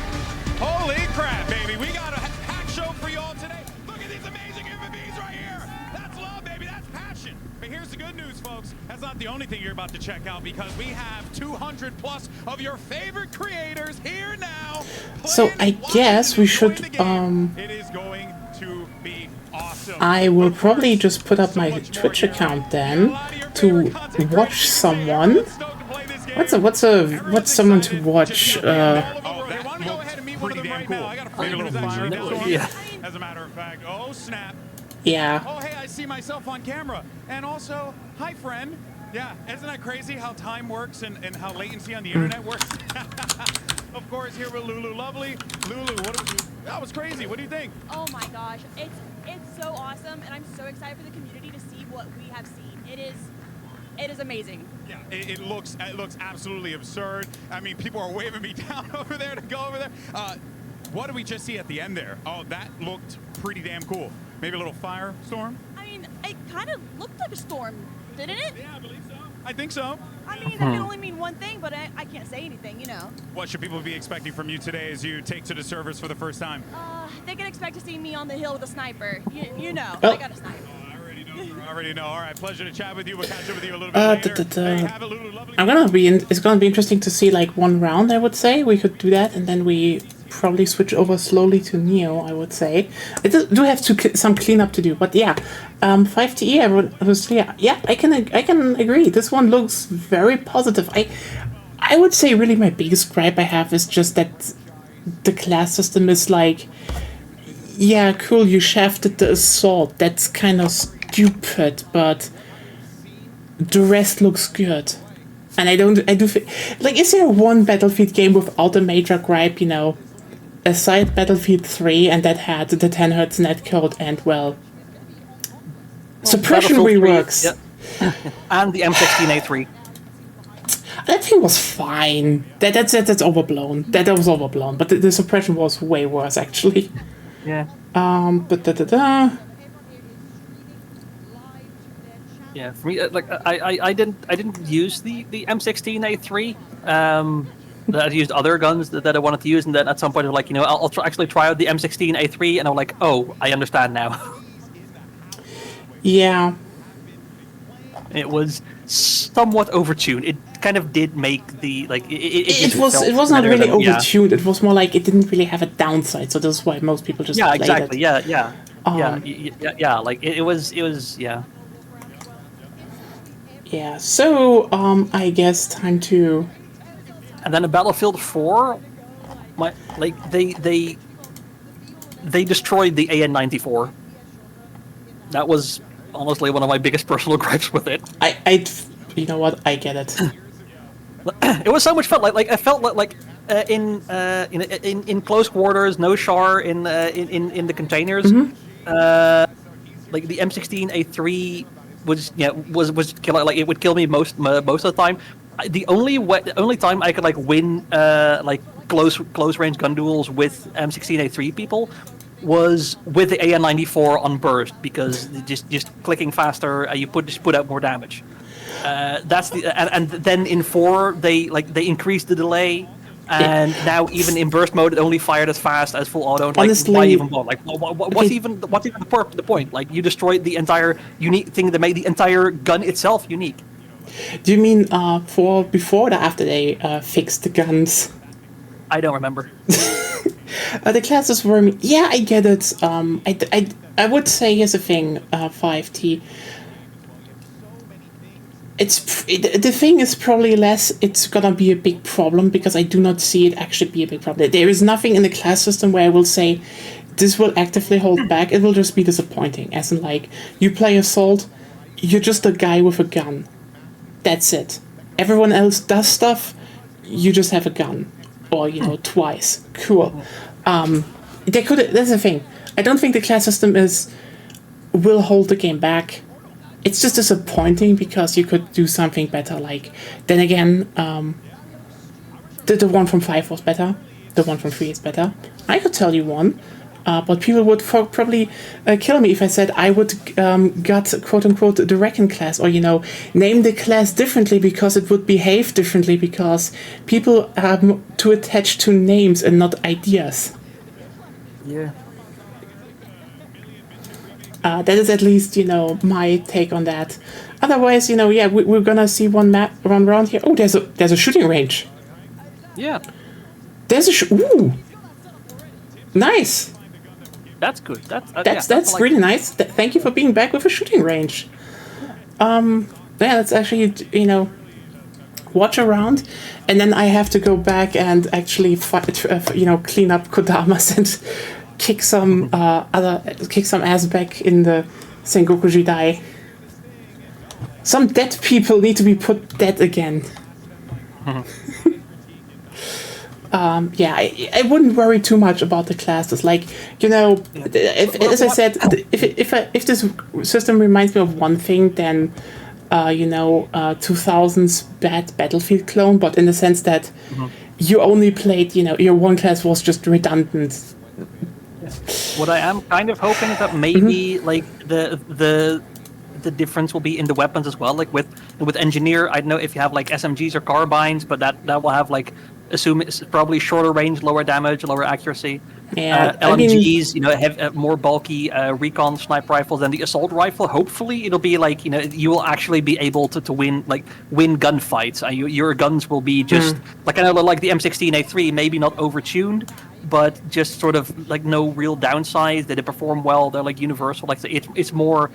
Holy crap, baby. We got a packed show for you all today. Look at these amazing human beings right here. That's love, baby. That's passion. But here's the good good news, folks, that's not the only thing you're about to check out, because we have 200 plus of your favorite creators here now. So I guess we should It is going to be awesome. I will probably just put up my Twitch account then to watch someone. What's someone to watch? Pretty damn cool. I got a little fire. Yeah. As a matter of fact, oh snap. Yeah. Oh hey, I see myself on camera. And also, hi friend. Yeah, isn't that crazy how time works and how latency on the internet works? Of course, here with Lulu Lovely. Lulu, that was crazy. What do you think? Oh my gosh, it's so awesome, and I'm so excited for the community to see what we have seen. It is amazing. Yeah, it looks absolutely absurd. I mean, people are waving me down over there to go over there. What did we just see at the end there? Oh, that looked pretty damn cool. Maybe a little firestorm? I mean, it kind of looked like a storm, didn't it? Yeah, I believe so. I think so. I mean, that can only mean one thing, but I can't say anything, you know. What should people be expecting from you today as you take to the servers for the first time? They can expect to see me on the hill with a sniper. You know, Oh. I got a sniper. I already know. All right, pleasure to chat with you. We'll catch up with you a little bit later. Hey, have a Lulu Lovely. It's gonna be interesting to see like one round. I would say we could do that, and then we probably switch over slowly to Neo. I would say I do have some cleanup to do, but yeah, 5TE. I can agree. This one looks very positive. I would say really my biggest gripe I have is just that the class system is like, yeah, cool, you shafted the assault. That's kind of stupid, but the rest looks good. And I do feel like, is there one Battlefield game without a major gripe, you know, aside Battlefield 3, and that had the 10 Hz netcode and, well, suppression reworks. Yeah. And the M16A3. That thing was fine. That's overblown. That was overblown, but the suppression was way worse, actually. Yeah. Yeah, for me, like I didn't use the M16A3. That I used other guns that I wanted to use, and then at some point, I'm like, you know, I'll actually try out the M16A3, and I'm like, oh, I understand now. Yeah. It was somewhat overtuned. It kind of did make the like it was not really overtuned. It was more like it didn't really have a downside, so that's why most people just played exactly. it. Yeah. Like it was yeah. Yeah. So I guess time to. And then in Battlefield 4, they destroyed the AN-94. That was honestly one of my biggest personal gripes with it. You know what? I get it. It was so much fun. Like I felt like in close quarters, no char in the containers. Like the M16A3 was like it would kill me most of the time. The only time I could like win like close range gun duels with M16A3 people was with the AN-94 on burst, because just clicking faster, you just put out more damage. That's and then in 4 they increased the delay, and now even in burst mode it only fired as fast as full auto. Like, honestly, why even bother? Like what's even the point? Like you destroyed the entire unique thing that made the entire gun itself unique. Do you mean for before or after they fixed the guns? I don't remember. The classes were... Yeah, I get it. I would say, here's the thing, 5T. The thing is probably less it's gonna be a big problem, because I do not see it actually be a big problem. There is nothing in the class system where I will say this will actively hold back. It will just be disappointing. As in, like, you play Assault, you're just a guy with a gun. That's it. Everyone else does stuff, you just have a gun. Or, you know, twice. Cool. That's the thing. I don't think the class system will hold the game back. It's just disappointing, because you could do something better. Like, then again, the one from 5 was better. The one from 3 is better. I could tell you one. But people would probably kill me if I said I would gut, quote-unquote, the Reckon class, or, you know, name the class differently because it would behave differently, because people are too attached to names and not ideas. Yeah. That is at least, my take on that. Otherwise, yeah, we're gonna see one map run around here. Oh, there's a shooting range. Yeah. There's ooh, nice. That's good. That's really nice. Thank you for being back with a shooting range. Yeah, let's actually, watch around, and then I have to go back and actually clean up Kodamas and kick some ass back in the Sengoku Jidai. Some dead people need to be put dead again. Yeah, I wouldn't worry too much about the classes. Like, as I said, if this system reminds me of one thing, then 2000's bad Battlefield clone, but in the sense that you only played, your one class was just redundant. What I am kind of hoping is that maybe like the difference will be in the weapons as well. Like with engineer, I don't know if you have like SMGs or carbines, but that will have like, assume it's probably shorter range, lower damage, lower accuracy. Yeah, LMGs, have more bulky recon sniper rifles than the assault rifle. Hopefully, it'll be like you will actually be able to win gunfights. Your guns will be just like like the M16A3, maybe not overtuned, but just sort of like no real downsides. They perform well. They're like universal. Like it's more.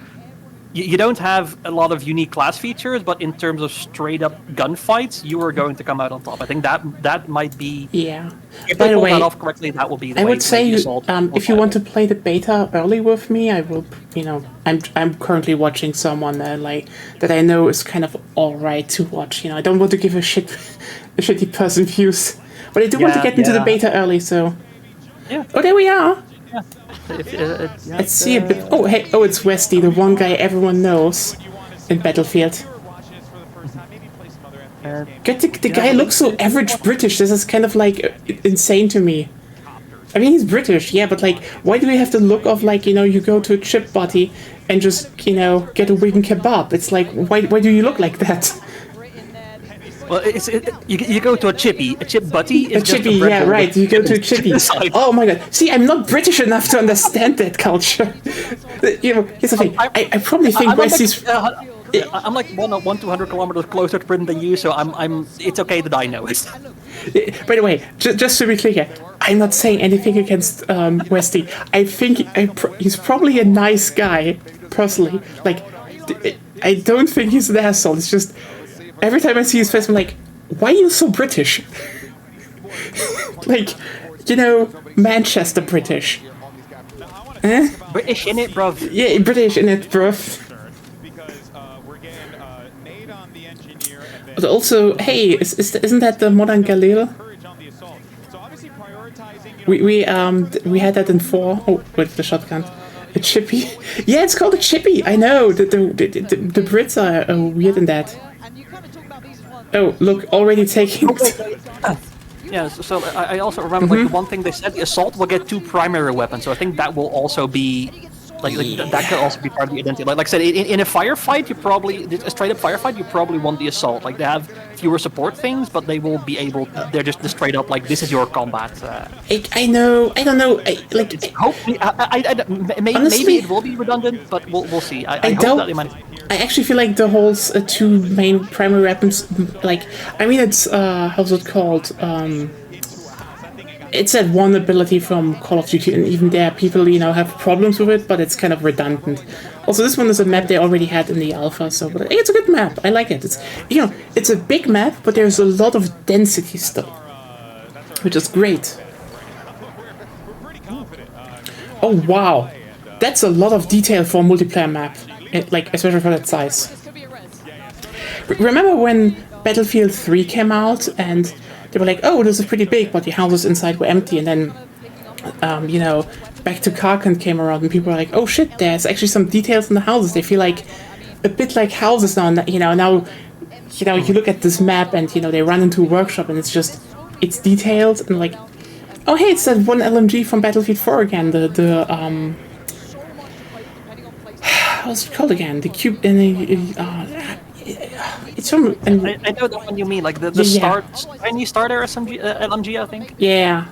You don't have a lot of unique class features, but in terms of straight up gunfights, you are going to come out on top. I think that might be. Yeah. If By they the pull way, that off correctly, that will be the I way would to say make the assault. if you want to play the beta early with me, I will. I'm currently watching someone that I know is kind of alright to watch. I don't want to give a shitty person views, but I do want to get into the beta early. So. Yeah. Oh, there we are. Yeah. Let's see a bit. Oh, hey, it's Westy, the one guy everyone knows in Battlefield. God, the guy looks so average British. This is kind of like insane to me. I mean, he's British, yeah, but like, why do we have the look of like, you go to a chip butty and just, get a vegan kebab? It's like, why do you look like that? Well, you go to a chip butty. A chippy, yeah, right. You go to a chippy. Oh my god. See, I'm not British enough to understand that culture. Here's the thing. I probably think Westy's. I'm like 200 kilometers closer to Britain than you, so I'm. It's okay that I know it. By the way, just to be clear, I'm not saying anything against Westy. I think he's probably a nice guy, personally. Like, I don't think he's an asshole. It's just. Every time I see his face, I'm like, why are you so British? Like, Manchester British. British in it, bruv. Yeah, British in it, bruv. But also, hey, isn't that the modern Galil? We had that in 4. Oh, with the shotgun. A chippy. Yeah, it's called a chippy. I know. The Brits are weird in that. Oh, look, already taking... Yeah, so I also remember like the one thing they said, the assault will get 2 primary weapons, so I think that will also be... Like that could also be part of the identity. Like I said, in a firefight, a straight up firefight, you probably want the assault. Like they have fewer support things, but they will be able. They're just straight up like this is your combat. I know. I don't know. Hopefully, honestly, maybe it will be redundant, but we'll see. I hope that they might. I actually feel like the whole 2 main primary weapons, like I mean, it's how's it called? It's that one ability from Call of Duty, and even there, people, have problems with it, but it's kind of redundant. Also, this one is a map they already had in the alpha, so but it's a good map. I like it. It's, it's a big map, but there's a lot of density still, which is great. Oh wow, that's a lot of detail for a multiplayer map, like especially for that size. Remember when Battlefield 3 came out and they were like, oh, this is pretty big, but the houses inside were empty. And then, Back to Karkand came around and people were like, oh shit, there's actually some details in the houses. They feel like a bit like houses now. Now, you look at this map and, they run into a workshop and it's detailed and like, oh hey, it's that one LMG from Battlefield 4 again. What's it called again? The cube in the, it's from. I know the one you mean, like the tiny starter LMG, I think. Yeah.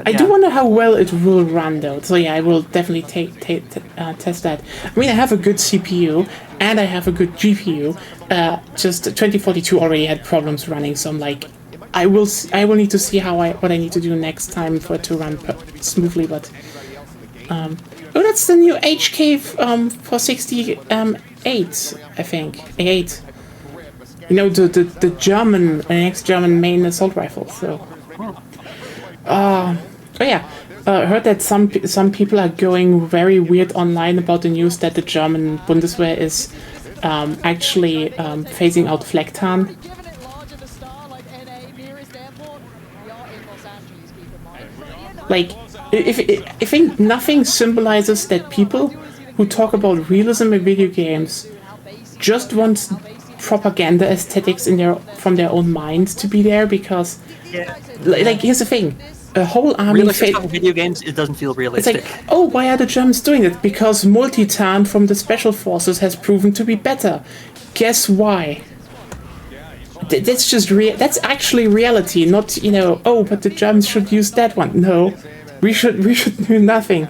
I do wonder how well it will run though. So yeah, I will definitely test that. I mean, I have a good CPU and I have a good GPU. Just 2042 already had problems running, so I'm like, I will need to see what I need to do next time for it to run smoothly. But oh, that's the new HK 468, I think. A8. You know, the German, ex-German main assault rifle. So, oh yeah, heard that some people are going very weird online about the news that the German Bundeswehr is actually phasing out Flecktarn. Like, I think nothing symbolizes that people who talk about realism in video games just want propaganda aesthetics from their own minds to be there, because like here's the thing, a whole army video games, it doesn't feel realistic. It's like, oh, why are the Germans doing it? Because Multitan from the special forces has proven to be better. Guess why? That's just that's actually reality, not, you know, oh, but the Germans should use that one. No, we should do nothing.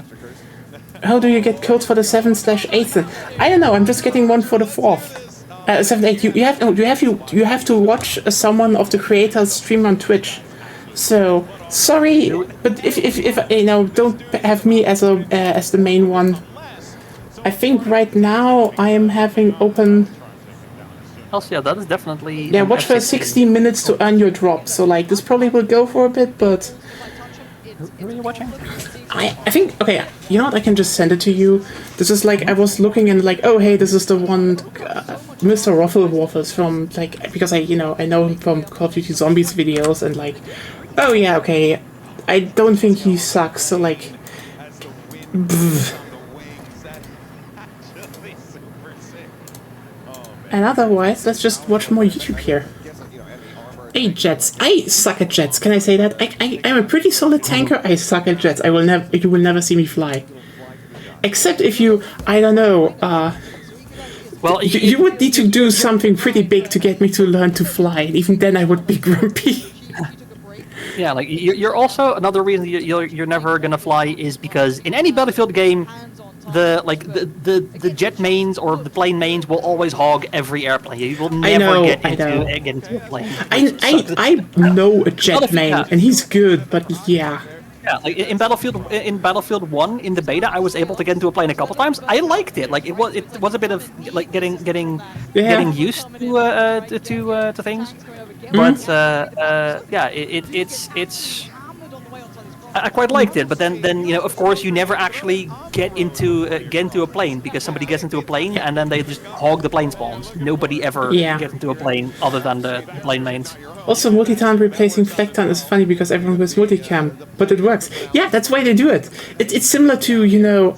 How do you get codes for the 7/8? I don't know. I'm just getting one for the 4th. 7/8. You have to watch someone of the creators stream on Twitch. So sorry, but if you know, don't have me as the main one. I think right now I am having open. Also, yeah, that is definitely. Yeah, watch for 16 minutes to earn your drop. So like this probably will go for a bit, but. Who are you watching? I think, okay, you know what, I can just send it to you. This is like, I was looking and like, oh hey, this is the one, Mr. Rufflewaffles from, like, because I know him from Call of Duty Zombies videos, and like, oh yeah, okay, I don't think he sucks, so like, and otherwise, let's just watch more YouTube here. Hey jets, I suck at jets. Can I say that? I'm a pretty solid tanker. I suck at jets. You will never see me fly, except if you, I don't know. Well, you would need to do something pretty big to get me to learn to fly. Even then, I would be grumpy. Yeah, like you're also another reason you're never gonna fly is because in any Battlefield game, the jet mains or the plane mains will always hog every airplane. You will never get into a plane. I know a jet main, and he's good, but yeah. Yeah, like in Battlefield 1 in the beta, I was able to get into a plane a couple times. I liked it. Like it was a bit of like getting used to things. But yeah, it's. I quite liked it, but then you know, of course, you never actually get into a plane because somebody gets into a plane and then they just hog the plane spawns. Nobody ever gets into a plane other than the plane mains. Also, Multitan replacing Flecktarn is funny because everyone was multicam, but it works. Yeah, that's why they do it. It's similar to, you know,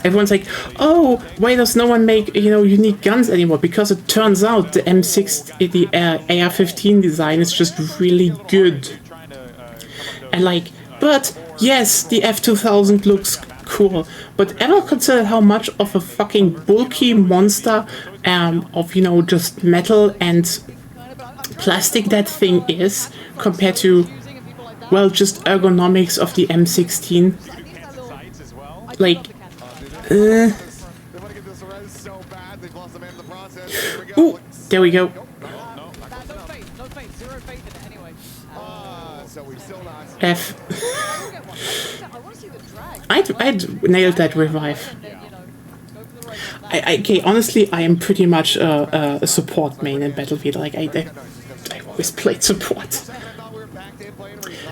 everyone's like, oh, why does no one make, you know, unique guns anymore? Because it turns out the M6, the AR-15 design is just really good. And like, but yes, the F2000 looks cool, but ever consider how much of a fucking bulky monster of, you know, just metal and plastic that thing is compared to, well, just ergonomics of the M16. Like, ooh, there we go. F. I'd nailed that revive. Okay, honestly, I am pretty much a support main in Battlefield. Like I always played support.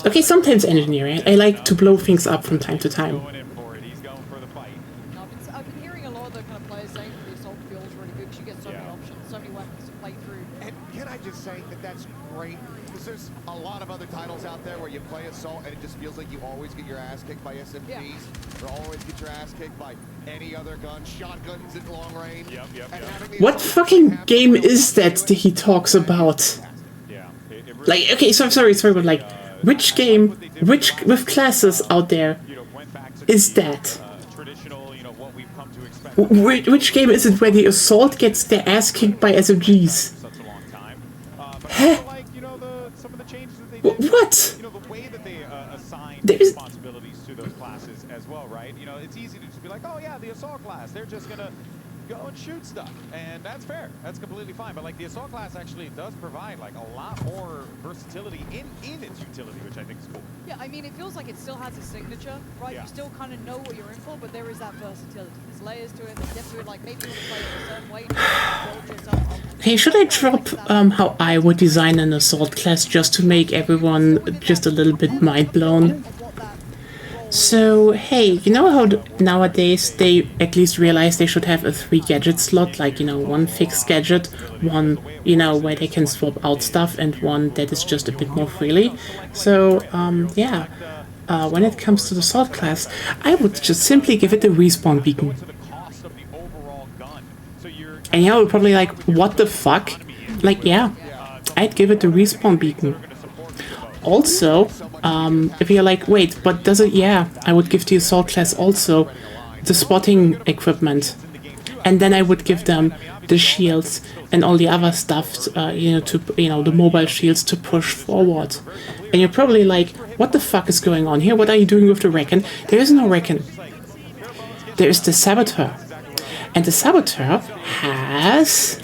Okay, sometimes engineering. I like to blow things up from time to time. I've been hearing a lot of the kind of players saying that the assault feels really good because you get so many options, so many weapons to play through. And can I just say that that's great? Because there's a lot of other titles out there where you play assault and it just feels like you always get your ass kicked by SMGs, or always get your ass kicked by any other gun, shotguns at long range. What fucking game is that he talks about? Like, okay, so I'm sorry, but like, which game, with classes out there is that? Which game is it where the assault gets their ass kicked by SMGs? Huh? What? assign There is- responsibilities to those classes as well, right? You know, it's easy to just be like, oh yeah, the assault class, they're just gonna go and shoot stuff, and that's fair. That's completely fine. But like the assault class actually does provide like a lot more versatility in its utility, which I think is cool. Yeah, I mean, it feels like it still has a signature, right? Yeah. You still kind of know what you're in for, but there is that versatility. There's layers to it, there's depth to it, like maybe you want to play it a certain way, you build yourself. Hey, should I drop how I would design an assault class just to make everyone just a little bit mind blown? So, hey, you know how nowadays they at least realize they should have a 3 gadget slot, like, you know, one fixed gadget, one, you know, where they can swap out stuff, and one that is just a bit more freely. So, yeah, when it comes to the assault class, I would just simply give it a respawn beacon. And you know, probably like, what the fuck? Like, yeah, I'd give it a respawn beacon. Also, if you're like, wait, but does it? Yeah, I would give the assault class also the spotting equipment, and then I would give them the shields and all the other stuff, the mobile shields to push forward. And you're probably like, what the fuck is going on here? What are you doing with the Reckon? There is no Reckon. There is the Saboteur, and the Saboteur has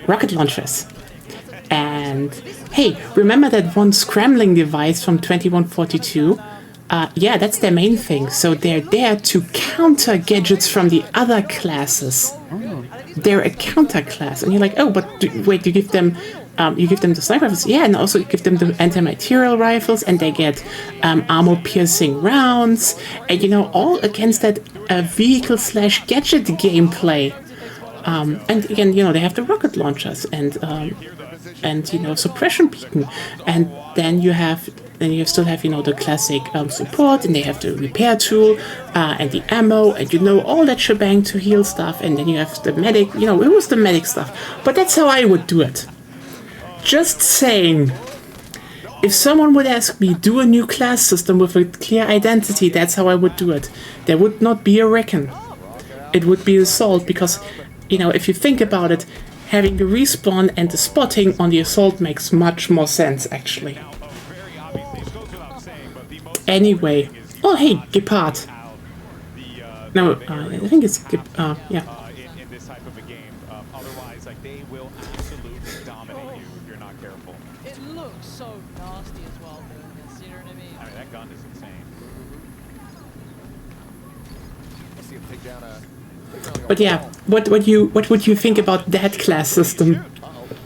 rocket launchers. And hey, remember that one scrambling device from 2142? Yeah, that's their main thing. So they're there to counter gadgets from the other classes. They're a counter class, and you're like, oh, but wait, you give them the sniper rifles, yeah, and also you give them the anti-material rifles, and they get armor-piercing rounds, and you know, all against that vehicle/gadget gameplay. And again, you know, they have the rocket launchers and you know, suppression beacon, and then you still have, you know, the classic support, and they have the repair tool and the ammo, and you know, all that shebang to heal stuff, and then you have the medic, you know, it was the medic stuff. But that's how I would do it. Just saying. If someone would ask me, do a new class system with a clear identity, that's how I would do it. There would not be a Reckon. It would be assault, because, you know, if you think about it, having the respawn and the spotting on the assault makes much more sense, actually. Anyway. Oh, hey, Gepard. No, I think it's yeah. In this type of a game, otherwise, like, they will absolutely dominate you if you're not careful. It looks so nasty as well, dude. You know what I mean? I mean, that gun is insane. Let's see him take down a... But yeah, what would you think about that class system?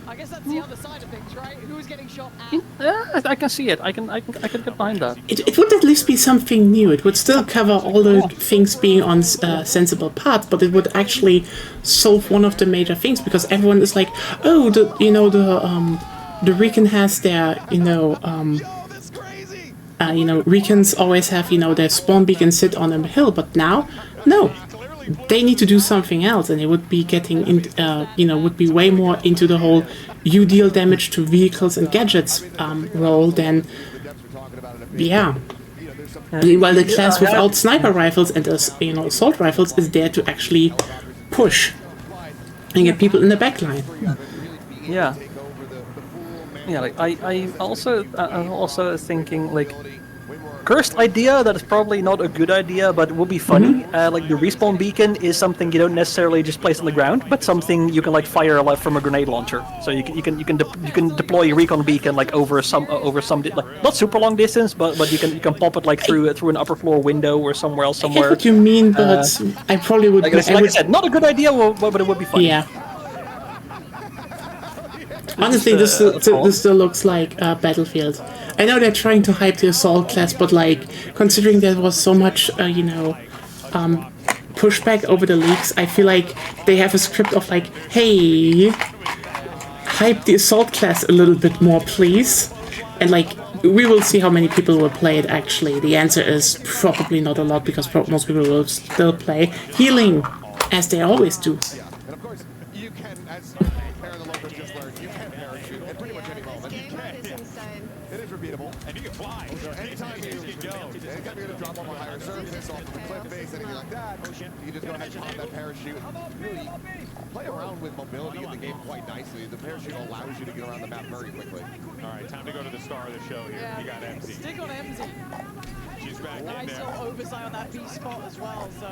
I guess that's the other side of things, right? Who's getting shot at? I can see it. I can get behind that. It would at least be something new. It would still cover all the things being on sensible paths, but it would actually solve one of the major things, because everyone is like, oh, the Recon has their, Recons always have, their spawn beacon sit on a hill, but now, no. They need to do something else, and it would be getting would be way more into the whole you deal damage to vehicles and gadgets role than, yeah. While the class without sniper rifles and assault rifles is there to actually push and get people in the back line. Yeah. Yeah, like I'm also thinking, like, cursed idea that is probably not a good idea, but it would be funny. Like, the respawn beacon is something you don't necessarily just place on the ground, but something you can, like, fire from a grenade launcher. So you can deploy a recon beacon, like, over some like, not super long distance, but you can pop it, like, through an upper floor window or somewhere else. I get what you mean, but I probably would. Like I said, not a good idea, but it would be funny. Yeah. Honestly, this still looks like Battlefield. I know they're trying to hype the assault class, but like, considering there was so much, pushback over the leaks, I feel like they have a script of like, hey, hype the assault class a little bit more, please. And like, we will see how many people will play it actually. The answer is probably not a lot, because most people will still play healing, as they always do. And of course, you can, as Aaron the Local just learned, you can parachute at pretty much any moment. It is repeatable. And you can fly. So anytime you go, anytime you're going to drop off a higher surface, off of a cliff face, anything like that, you can just go ahead and pop that parachute and really play around with mobility in the game quite nicely. The parachute allows you to get around the map very quickly. All right, time to go to the star of the show here. Yeah, You got empty. stick on empty. She's back Nice in there. little oversight on that B spot as well, so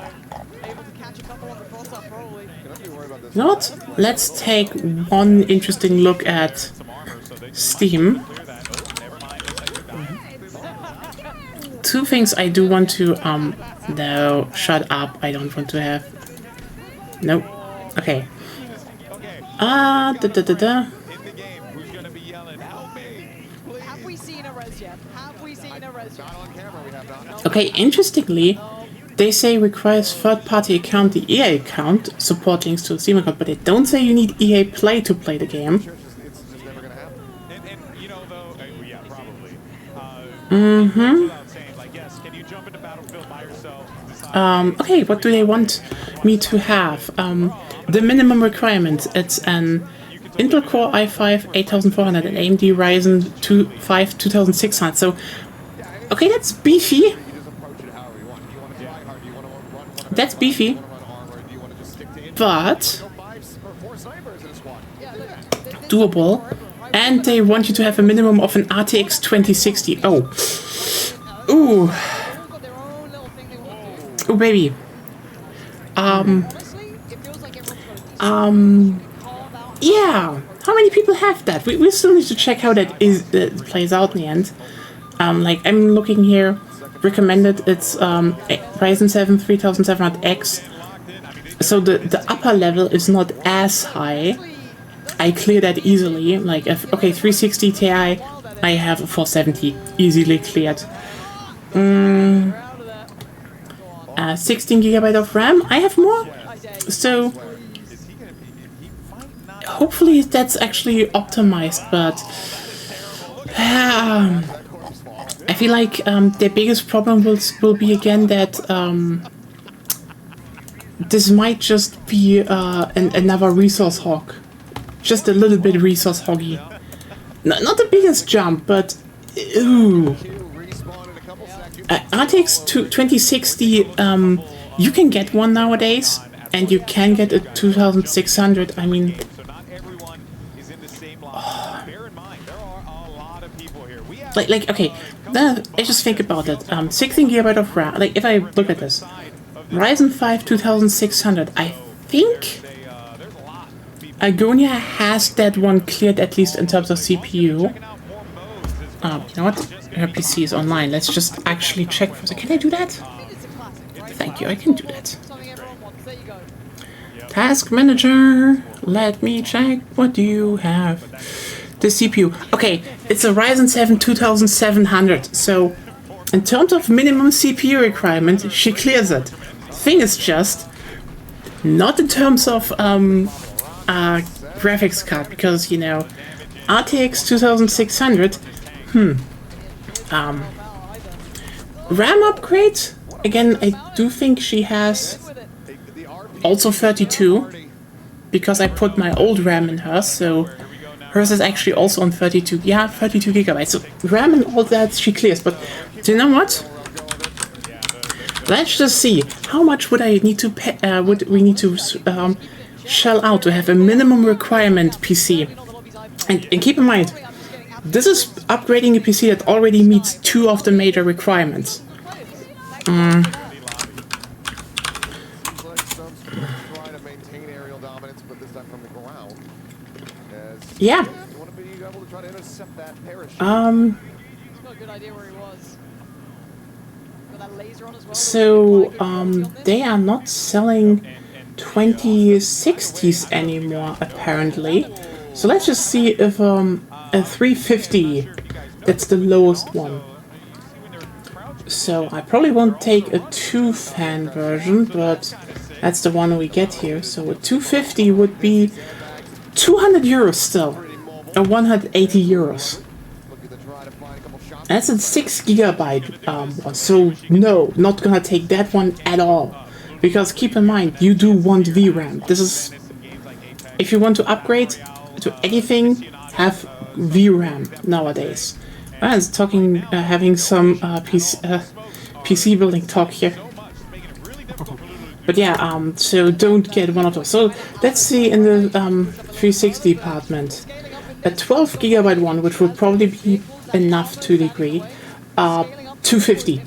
able to catch a couple on the cross up probably. You know what? Let's take one interesting look at Steam. Two things I do want to, no, shut up, I don't want to have, nope, okay. Have we seen a res yet? Have we seen a res yet? Not on camera, we have not. Okay, interestingly, they say requires third-party account, the EA account, support links to the Steam account, but they don't say you need EA Play to play the game. Okay, what do they want me to have? The minimum requirements. It's an Intel Core i5 8400 and AMD Ryzen 5 2600. So, okay, that's beefy. That's beefy. But doable. And they want you to have a minimum of an RTX 2060. Oh. Ooh. Oh, baby. Yeah. How many people have that? We still need to check how that plays out in the end. Like, I'm looking here. Recommended, it's Ryzen 7 3700X. So the upper level is not as high. I clear that easily. Like, okay, 360 Ti, I have a 470 easily cleared. 16 GB of RAM, I have more. So hopefully that's actually optimized, but I feel like the biggest problem will be again that this might just be another resource hog. Just a little bit resource hoggy. Not the biggest jump, but ooh. RTX 2060, you can get one nowadays, and you can get a 2600. I mean, like okay, then I just think about it. 16 GB of RAM. Like, if I look at this, Ryzen 5 2600, I think Agonia has that one cleared, at least in terms of CPU. You know what? Her PC is online. Let's just actually check for a second. Can I do that? Thank you, I can do that. Task Manager. Let me check. What do you have? The CPU. Okay, it's a Ryzen 7 2700. So, in terms of minimum CPU requirement, she clears it. Thing is just, not in terms of graphics card, because, you know, RTX 2600, RAM upgrade, again, I do think she has also 32, because I put my old RAM in hers, so hers is actually also on 32, yeah, 32 gigabytes, so RAM and all that she clears, but do you know what? Let's just see, how much would I need to pay, would we need to shell out to have a minimum requirement PC? And keep in mind, this is upgrading a PC that already meets 2 of the major requirements. Yeah. So, they are not selling 2060s anymore, apparently. So let's just see if a 350, that's the lowest one. So I probably won't take a 2-fan version, but that's the one we get here. So a 250 would be 200 euros still, or 180 euros. That's a 6 gigabyte one, so no, not gonna take that one at all. Because keep in mind, you do want VRAM. This is, if you want to upgrade to anything, have VRAM nowadays. I was talking, having some PC PC building talk here. But yeah, so don't get one of those. So let's see in the 360 department. A 12 gigabyte one, which would probably be enough to a degree. 250.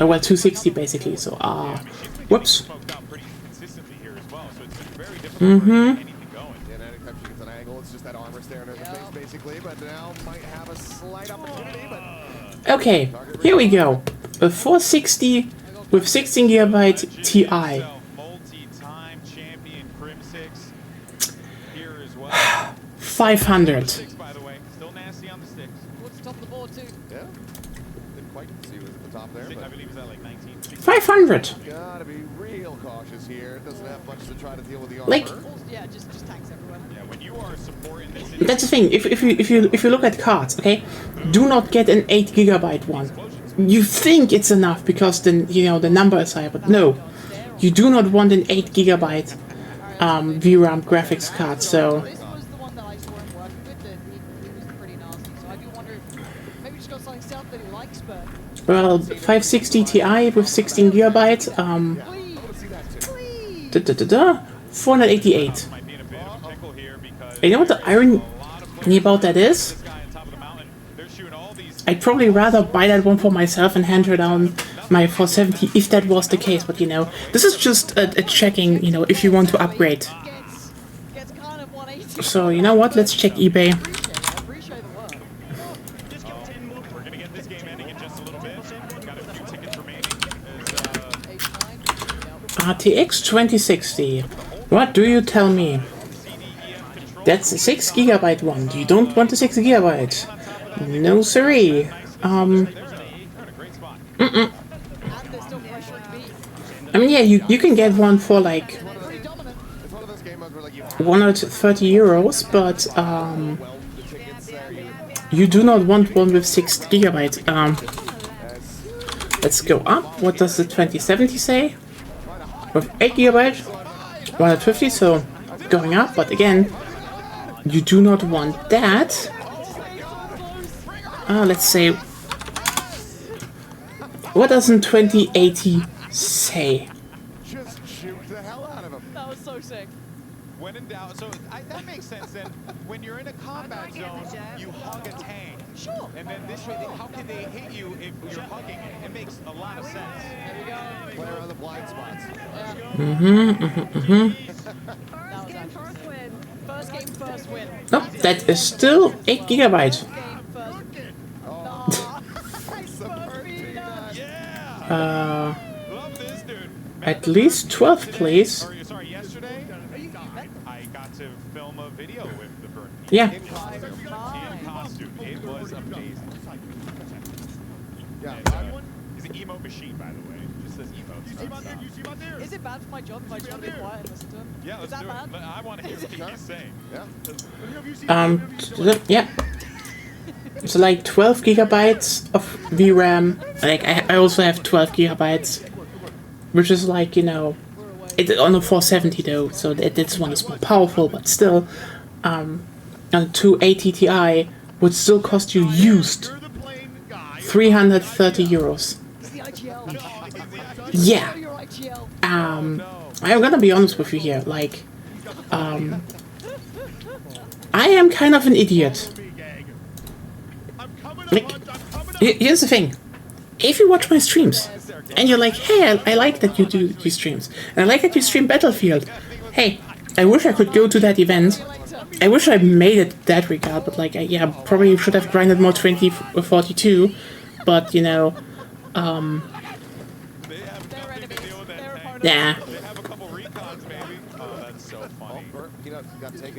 Well, 260 basically. So, whoops. Okay, here we go. A 460 with 16 gigabyte Ti. 500. 500. Gotta be real cautious here. It doesn't have much to try to deal with the armor. Like, Yeah, just tanks everywhere. Yeah, when you are supporting this, that's the thing. If you look at cards, okay, do not get an 8 gigabyte one. You think it's enough because then the number is high, but no, you do not want an 8 gigabyte VRAM graphics card. So. This was the one that I saw him working with. That he was pretty nasty. So I do wonder if maybe just got something stealth that he likes, but. Well, 560 Ti with 16 gigabyte. 488. And you know what the irony about that is? I'd probably rather buy that one for myself and hand her down my 470 if that was the case. But this is just a checking. If you want to upgrade. So you know what? Let's check eBay. RTX 2060. What do you tell me? That's a 6 gigabyte one. You don't want a 6 gigabyte. No siree. I mean, yeah, you can get one for like 130 euros, but you do not want one with 6 gigabyte. Let's go up. What does the 2070 say? With 8 gigabyte, 150, so going up, but again, you do not want that. Let's say, what does 2080 say? Just shoot the hell out of him. That was so sick. when in doubt, so that makes sense then. When you're in a combat zone, you hug a tank. Sure. And then this way, how can they hit you if you're hugging it? It makes a lot of sense. There you go. Player on the blind spots. First game, first win. Oh, that is still 8 gigabyte. At least 12, please. Sorry, yesterday I got to film a video with the bird. Yeah. In costume. It was amazing. Yeah. He's an emo machine, by the way. Just says emo. Is it bad for my job if I just want to be quiet and listen to him? Yeah, let's Is that do bad? it. I want to hear what he's saying. Yeah. So like 12 gigabytes of VRAM. Like I also have 12 gigabytes, which is like, you know, it's on a 470 though, so this one is more powerful, but still, on 280 Ti would still cost you used 330 euros. Yeah. I'm gonna be honest with you here, like, I am kind of an idiot. Like, here's the thing. If you watch my streams, and you're like, hey, I like that you do these streams, and I like that you stream Battlefield, hey, I wish I could go to that event. I wish I made it that regard, but like, yeah, probably should have grinded more 2042, but, you know, yeah.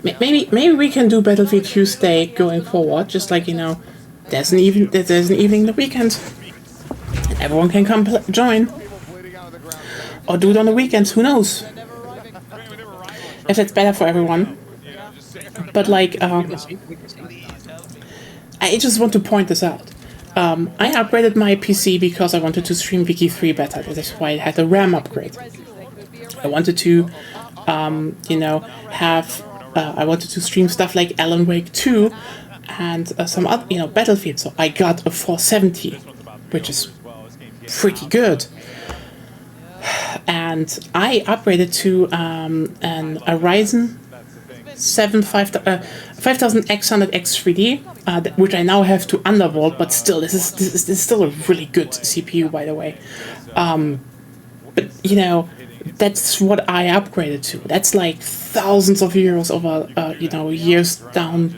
Maybe we can do Battlefield Tuesday going forward, just like, you know, there's an evening in the weekend. And everyone can come join. Or do it on the weekends, who knows? If that's better for everyone. But like, I just want to point this out. I upgraded my PC because I wanted to stream Wiki 3 better. That's why I had a RAM upgrade. I wanted to, you know, I wanted to stream stuff like Alan Wake 2 and some other, you know, Battlefield. So I got a 470, which is pretty good. And I upgraded to a Ryzen 7 5800X 3D, which I now have to undervolt, but still, this is still a really good CPU, by the way. But you know, that's what I upgraded to. That's like thousands of euros over you know, years down.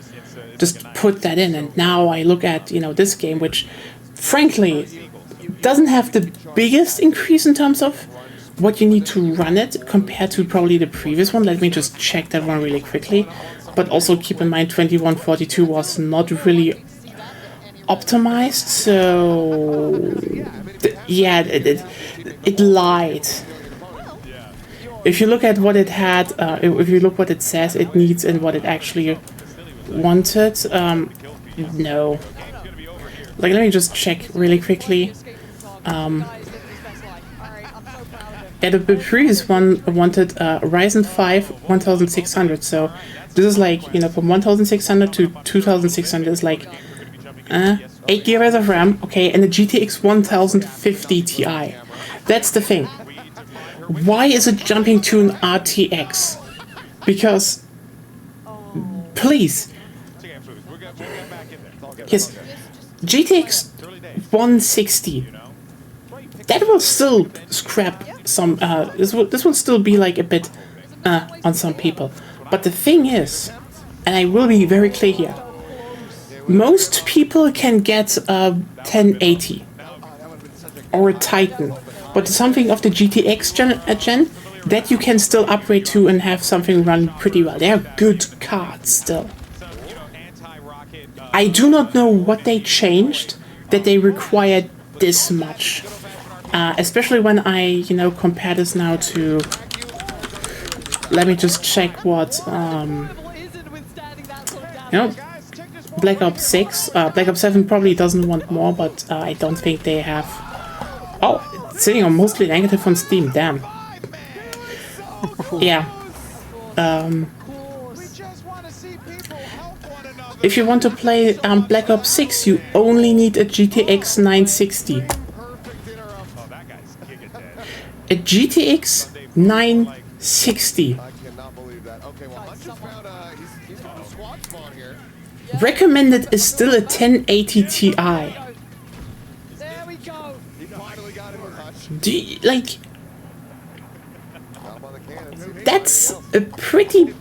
Just put that in, and now I look at, you know, this game, which frankly doesn't have the biggest increase in terms of what you need to run it compared to probably the previous one. Let me just check that one really quickly. But also keep in mind 2142 was not really optimized, so yeah, it lied. If you look at what it had, if you look what it says it needs and what it actually wanted, no. Like, let me just check really quickly. Yeah, the previous one wanted Ryzen 5 1600, so this is like, you know, from 1600 to 2600 is like 8 GB of RAM, okay, and the GTX 1050 Ti. That's the thing. Why is it jumping to an RTX? Because, please, yes, GTX 160. That will still scrap some. This will still be like a bit on some people. But the thing is, and I will be very clear here, most people can get a 1080 or a Titan, but something of the GTX gen that you can still upgrade to and have something run pretty well. They are good cards still. I do not know what they changed that they required this much. Especially when I, you know, compare this now to... Let me just check what, you know, Black Ops 6. Black Ops 7 probably doesn't want more, but I don't think they have... Oh, it's sitting on mostly negative on Steam, damn. Yeah. If you want to play Black Ops 6, you only need a GTX 960. A GTX 960. Recommended is still a 1080 Ti. Like, that's a pretty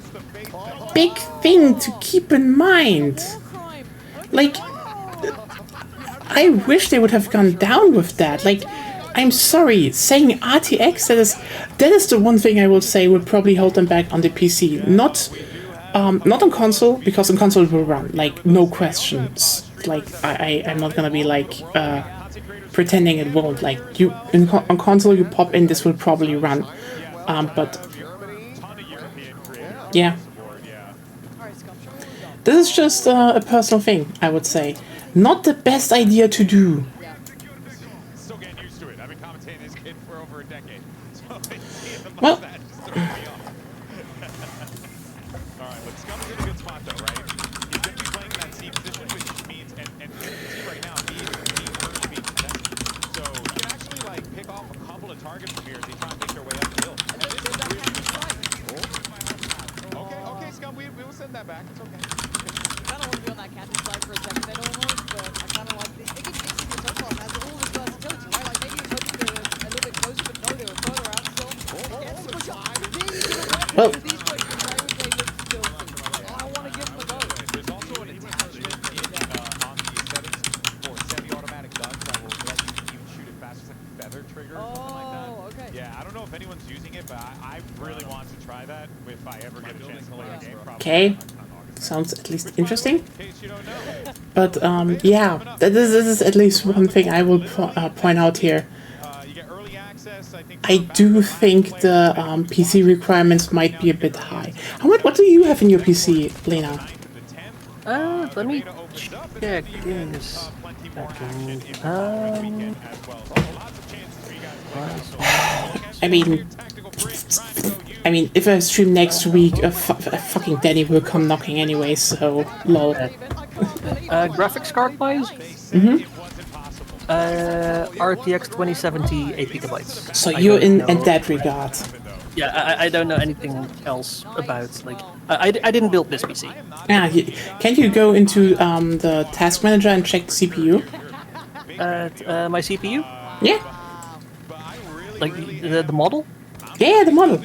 big thing to keep in mind. Like, I wish they would have gone down with that. Like, I'm sorry, saying RTX, that is the one thing I will say would probably hold them back on the PC. Not on console, because on console it will run, like, no questions. Like, I'm not gonna be like pretending it won't. Like, you on console you pop in, this will probably run. But yeah, this is just a personal thing, I would say. Not the best idea to do. Well, well, yeah, I don't know if anyone's using it, but I really want to try that if I ever get a chance to play the game. okay, sounds at least interesting. But yeah, this is at least one thing I will point out here. I do think the PC requirements might be a bit high. What do you have in your PC, Lena? Let me check. Give me a second. I mean, if I stream next week, fucking Danny will come knocking anyway, so lol. Graphics card wise? RTX 2070, 8 gigabytes. So you're in that regard. Yeah, I don't know anything else about, like, I didn't build this PC. Yeah, can you go into the task manager and check CPU? My CPU? Yeah. Like the model? Yeah, the model.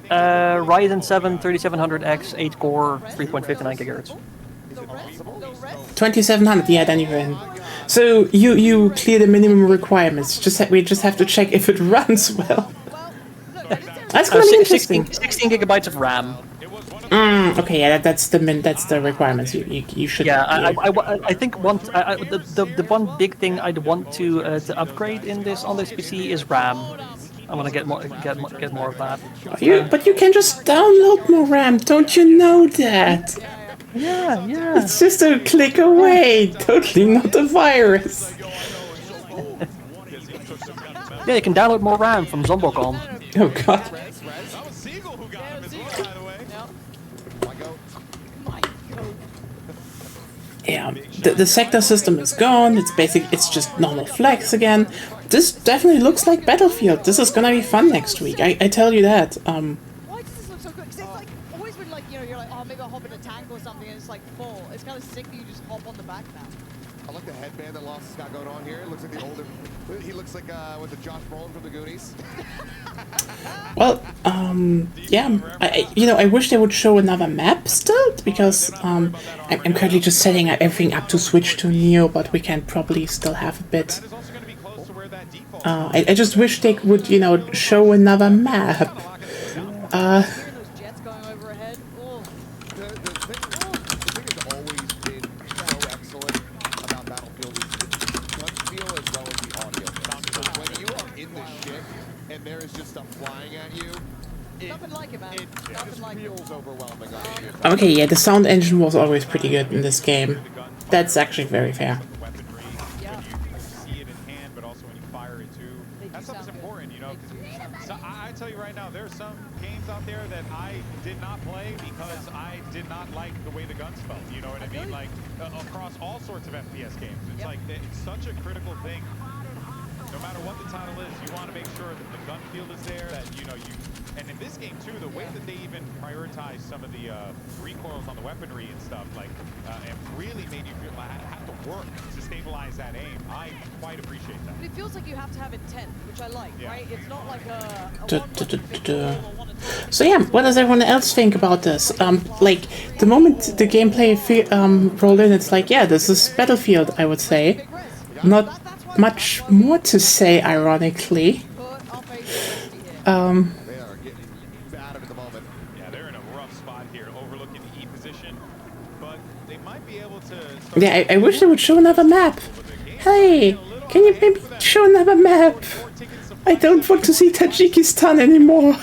Ryzen 7 3700X, 8 core, 3.59 gigahertz. 2700, yeah, then you're in. So you clear the minimum requirements. We just have to check if it runs well. That's gonna be interesting. 16 gigabytes of RAM. Okay, yeah, that's the requirements. You should. Yeah, I think the one big thing I'd want to upgrade on this PC is RAM. I want to get more of that. But you can just download more RAM. Don't you know that? Yeah. It's just a click away. Totally not a virus. Yeah, you can download more RAM from Zombocom. Oh god. Yeah, the sector system is gone. It's just normal flags again. This definitely looks like Battlefield. This is gonna be fun next week. I tell you that. Why does this look so good? Because it's like always when like you're like, oh, maybe I'll hop in a tank or something, and it's like full. It's kind of sick that you just hop on the back now. I like the headband that Lost has got going on here. It looks like the older. He looks like with the Josh Brolin from the Goonies. Well, yeah. I wish they would show another map still, because I'm currently just setting everything up to switch to Neo, but we can probably still have a bit. I just wish they would, show another map. And there is just stuff flying at you. Nothing like it, man. It feels overwhelming. Okay, yeah, the sound engine was always pretty good in this game. That's actually very fair. I tell you right now, there's some games out there that I did not play because I did not like the way the guns felt. You know what I mean? Like across all sorts of FPS games, it's like it's such a critical thing. No matter what the title is, you want to make sure that the gun field is there, that and in this game too, the way that they even prioritize some of the recoils on the weaponry and stuff, like, and really made you feel like have to work to stabilize that aim. I quite appreciate that. But it feels like you have to have intent, which I like, right? It's not like So yeah, what does everyone else think about this? Like, the moment the gameplay rolled in, it's like, yeah, this is Battlefield, I would say. Not much more to say, ironically. They are getting battered at the moment. Yeah, they're in a rough spot here, overlooking the E position, but they might be able to. Yeah, I wish they would show another map. Hey, can you maybe show another map? I don't want to see Tajikistan anymore.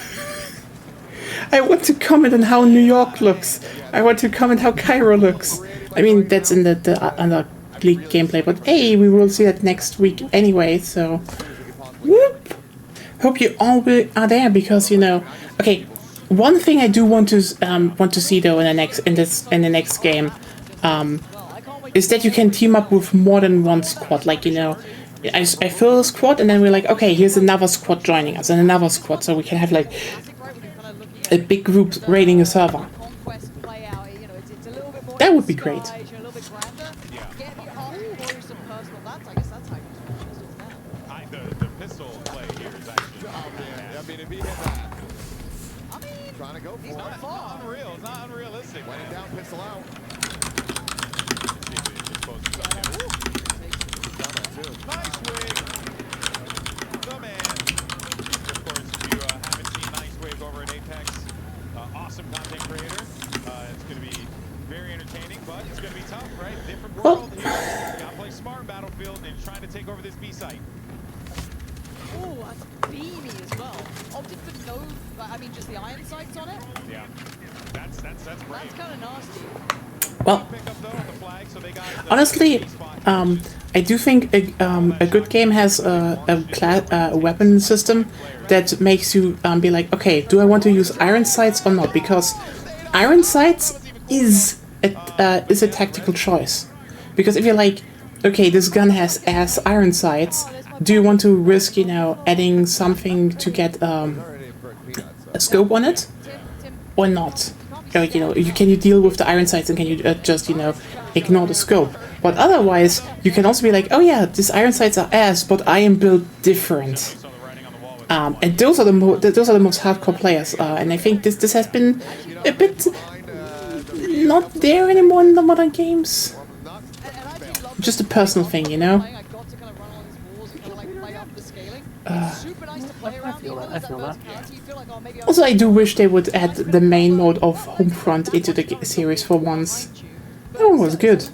I want to comment on how New York looks. I want to comment how Cairo looks. I mean, that's in the under league gameplay, but hey, we will see that next week anyway, so whoop. Hope you all are there, because okay, one thing I do want to see though in the next game is that you can team up with more than one squad. Like, I fill a squad and then we're like, okay, here's another squad joining us and another squad, so we can have like a big group raiding a server. That would be great. Trying to go for it. It's not unreal. It's not unrealistic. Went it down, pistol out. Nice wig. The man. Of course, if you haven't seen Nice Wig over at Apex, awesome content creator. It's going to be very entertaining, but it's going to be tough, right? Different world here. You got to play smart Battlefield and trying to take over this B site. Oh, that's beamy as well. Opted for no, I mean, just the iron sights on it. Yeah, that's brave. That's kind of nasty. Well, honestly, I do think a good game has a weapon system that makes you be like, okay, do I want to use iron sights or not? Because iron sights is a tactical choice. Because if you're like, okay, this gun has ass iron sights. Do you want to risk, you know, adding something to get a scope on it, or not? Or, you know, can you deal with the iron sights and can you just, you know, ignore the scope? But otherwise, you can also be like, oh yeah, these iron sights are ass, but I am built different. And those are the most hardcore players, and I think this has been a bit not there anymore in the modern games. Just a personal thing, you know. I feel that. Also, I do wish they would add the main mode of Homefront into the series for once. That one was good.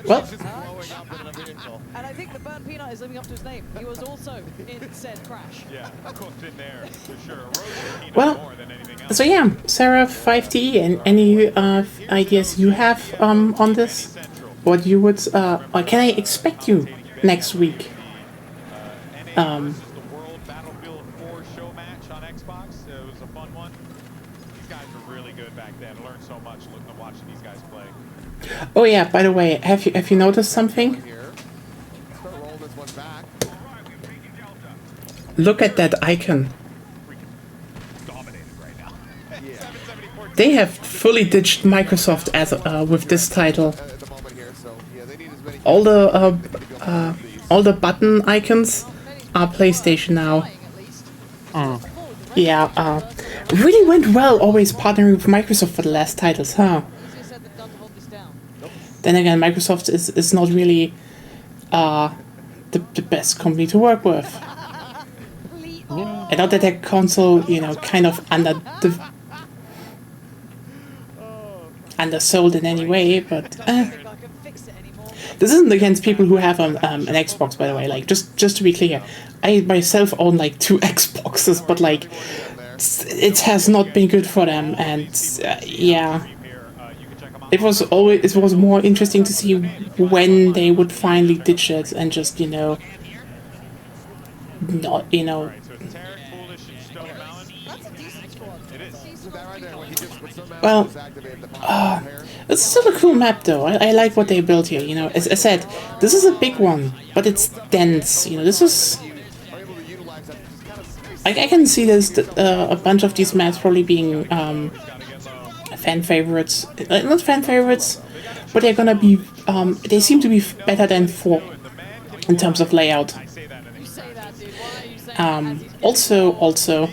Well, and I think the burnt peanut is living up to his name. He was also in said crash. Yeah, of course, in there for sure. well, so yeah, Sarah 5T, and any ideas you have on this? What you would, or can I expect you next week? Battlefield 4 show match on Xbox. It was a fun one. These guys were really good back then. I learned so much watching these guys play. Oh yeah, by the way, have you noticed something? Look at that icon. They have fully ditched Microsoft as with this title. All the button icons are PlayStation now. Yeah, really went well always partnering with Microsoft for the last titles, huh? Then again, Microsoft is not really the best company to work with. And not that their console, you know, kind of undersold in any way, but this isn't against people who have an Xbox, by the way. Like, just to be clear, I myself own like 2 Xboxes, but like it has not been good for them, and yeah. It was more interesting to see when they would finally ditch it and just, you know, not, you know. Well, it's still a cool map though. I like what they built here, you know. As I said, this is a big one, but it's dense, you know. This is... I can see this, a bunch of these maps probably being fan favorites. Not fan favorites, but they're gonna be, they seem to be better than 4 in terms of layout. Also,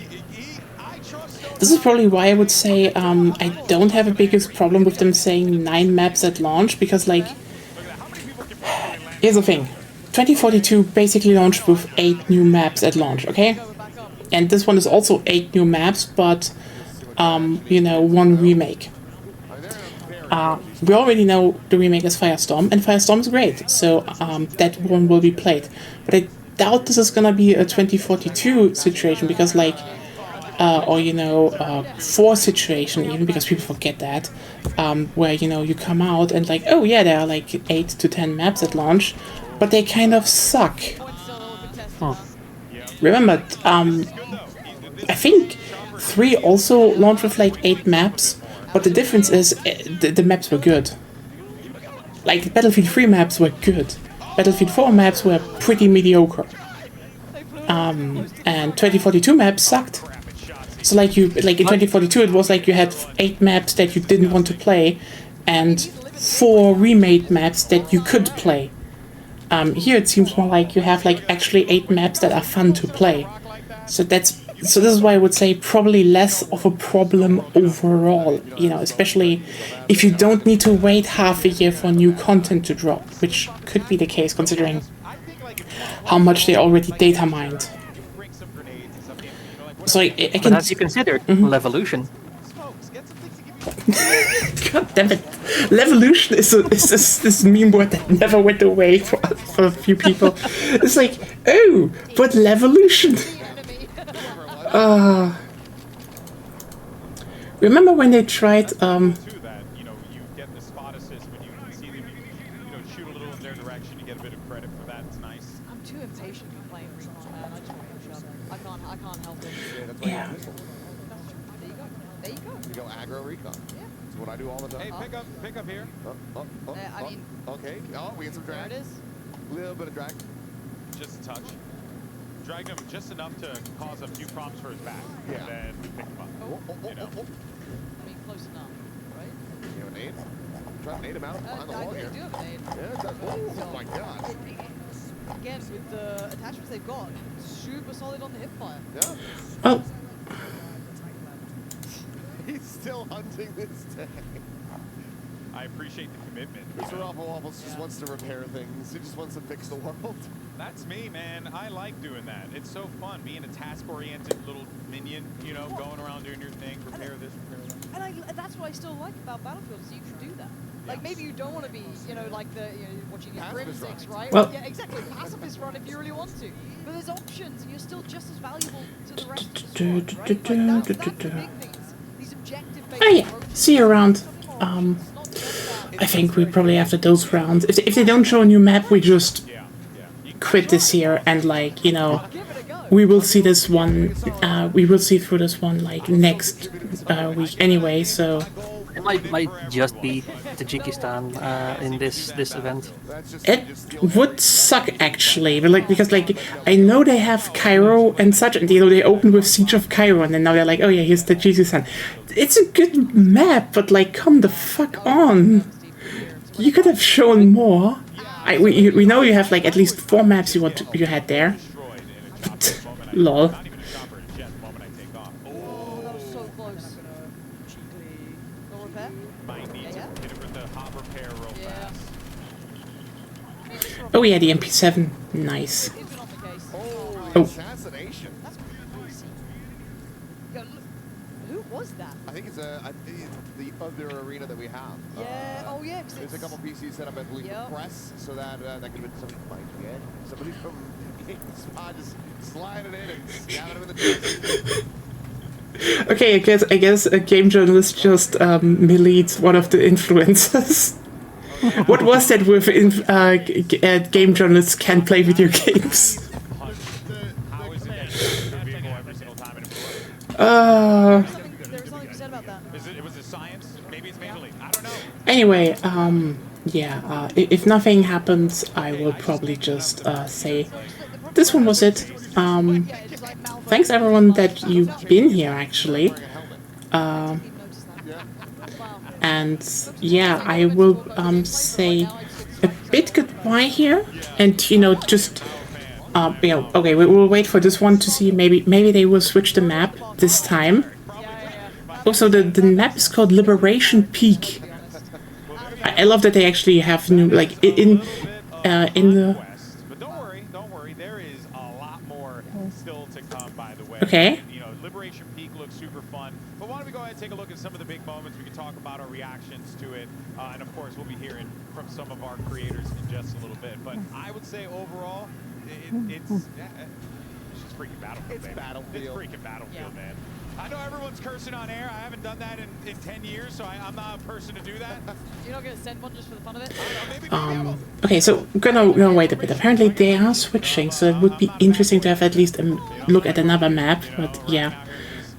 this is probably why I would say I don't have a biggest problem with them saying 9 maps at launch, because, like, here's the thing. 2042 basically launched with 8 new maps at launch, okay? And this one is also 8 new maps, but, you know, 1 remake. We already know the remake is Firestorm, and Firestorm is great, so that one will be played. But I doubt this is gonna be a 2042 situation, because, like, or, you know, 4 situation, even, because people forget that, where, you know, you come out and, like, oh yeah, there are like 8 to 10 maps at launch, but they kind of suck. Remember, I think 3 also launched with like 8 maps, but the difference is the maps were good. Like, Battlefield 3 maps were good. Battlefield 4 maps were pretty mediocre. And 2042 maps sucked. So like in 2042 it was like you had 8 maps that you didn't want to play, and 4 remade maps that you could play. Here it seems more like you have like actually 8 maps that are fun to play. So this is why I would say probably less of a problem overall, you know, especially if you don't need to wait half a year for new content to drop, which could be the case considering how much they already data mined. So I can... But have you considered Levolution? God damn it. Levolution is this meme word that never went away for a few people. It's like, oh, but Levolution. Remember when they tried There you go. You go aggro recon. Yeah. That's what I do all the time. Hey, pick up here. I mean, okay. Oh, we get some drag. There it is. A little bit of drag. Just a touch. Dragged him just enough to cause a few problems for his back. Yeah. And then we picked him up. You know? I mean, close enough, right? You have a nade? Try to nade him out behind the wall here. I do have a nade. Yeah, oh my god. Again, with the attachments they've got, super solid on the hipfire. Yeah. Oh. He's still hunting this tank. I appreciate the commitment. Mr. Waffle Waffles just wants to repair things. He just wants to fix the world. That's me, man. I like doing that. It's so fun being a task-oriented little minion, you know, going around doing your thing, repair this, repair that. And that's what I still like about Battlefield, is you can do that. Like, maybe you don't want to be, you know, like watching your Crimsix, right? Well, yeah, exactly. Pacifist run if you really want to. But there's options, and you're still just as valuable to the rest of the squad, right? Like, that's the big things. These objective-based Oh yeah, see you around. I think we probably after those rounds, if they don't show a new map, we just quit this here and like, you know, we will see this one, we will see through this one like next week anyway, so. It might just be Tajikistan in this event. It would suck actually, but like because like I know they have Cairo and such, and you know they opened with Siege of Cairo, and then now they're like, oh yeah, here's Tajikistan. It's a good map, but like, come the fuck on! You could have shown more. We know you have like at least 4 maps you had there. But, lol. Oh yeah, the MP7. Nice. Oh. Who was that? I think it's the other arena that we have. Yeah. Oh yeah. There's a couple PCs set up, I believe, for press, so that that could have been somebody from IGN, somebody from GameSpot just sliding in and scabbing him in the chest. Okay, I guess a game journalist just meleed one of the influencers. What was that with game journalists can't play video games? Anyway, yeah, if nothing happens, I will probably just say this one was it. Thanks everyone that you've been here actually. And yeah, I will say a bit goodbye here, and you know just you know, okay, we will wait for this one to see. Maybe they will switch the map this time. Also, the map is called Liberation Peak. I love that they actually have new like in the. But don't worry, there is a lot more still to come. By the way, okay. You know, Liberation Peak looks super fun. But why don't we go ahead and take a look at some of the big moments? We can talk about our reactions to it, and of course, we'll be hearing from some of our creators in just a little bit. But I would say overall, it's just freaking Battlefield. It's Battlefield. It's freaking Battlefield, man. I know everyone's cursing on air. I haven't done that in 10 years, so I'm not a person to do that. You're not going to send one just for the fun of it? Okay, so gonna wait a bit. Apparently they are switching, so it would be interesting to have at least a look at another map. But yeah,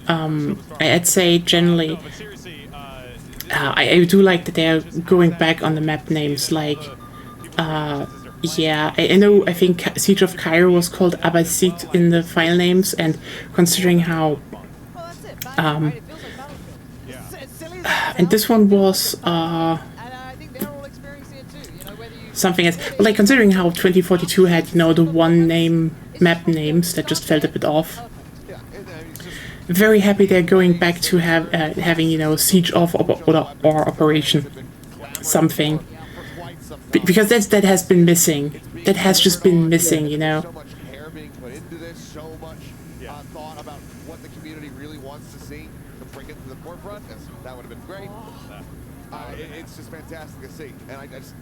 I'd say generally, I do like that they are going back on the map names. Like, yeah, I know. I think Siege of Cairo was called Abbasid in the file names, and considering how. And this one was something else. But like considering how 2042 had, you know, the one name map names that just felt a bit off. Very happy they're going back to having, you know, Siege of or Operation something. Because that has been missing. That has just been missing, you know. That would have been great. It's just fantastic to see, and I just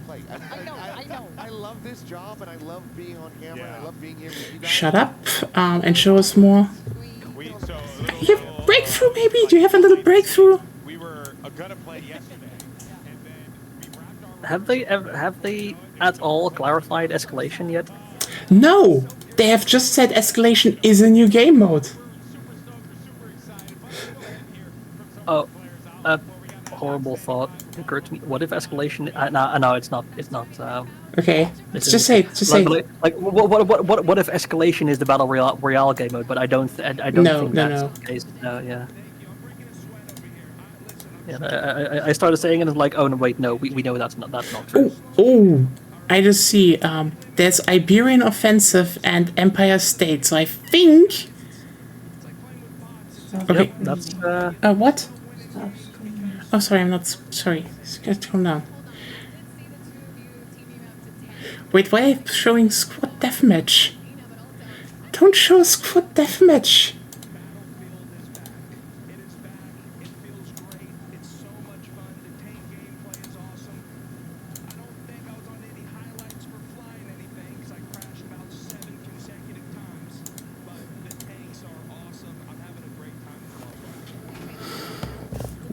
play. I know. I love this job, and I love being on camera. And I love being here with you guys. Shut up and show us more. You have breakthrough, maybe? Do you have a little breakthrough? We were gonna play yesterday, Have they at all clarified escalation yet? No, they have just said escalation is a new game mode. horrible thought occurred to me. What if escalation? No, it's not. It's not. Okay, it's just say it. Just say it. Like what if escalation is the battle royale game mode? But I don't think that's the case. No, yeah. Yeah, I started saying it and like, oh no, wait, no, we know that's not true. Oh, I just see. There's Iberian Offensive and Empire State. So I think. Okay. Yep, that's. What? Oh, sorry, I'm not. Sorry, calm down. Wait, why are you showing squad deathmatch? Don't show squad deathmatch.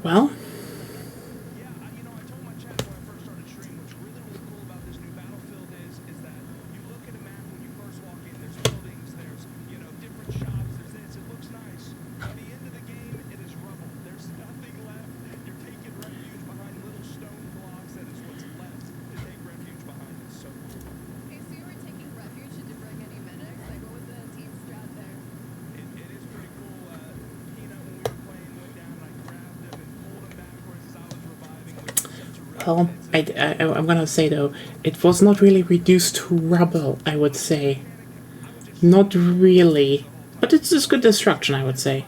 Well. Well, I'm gonna say though, it was not really reduced to rubble, I would say. Not really. But it's just good destruction, I would say.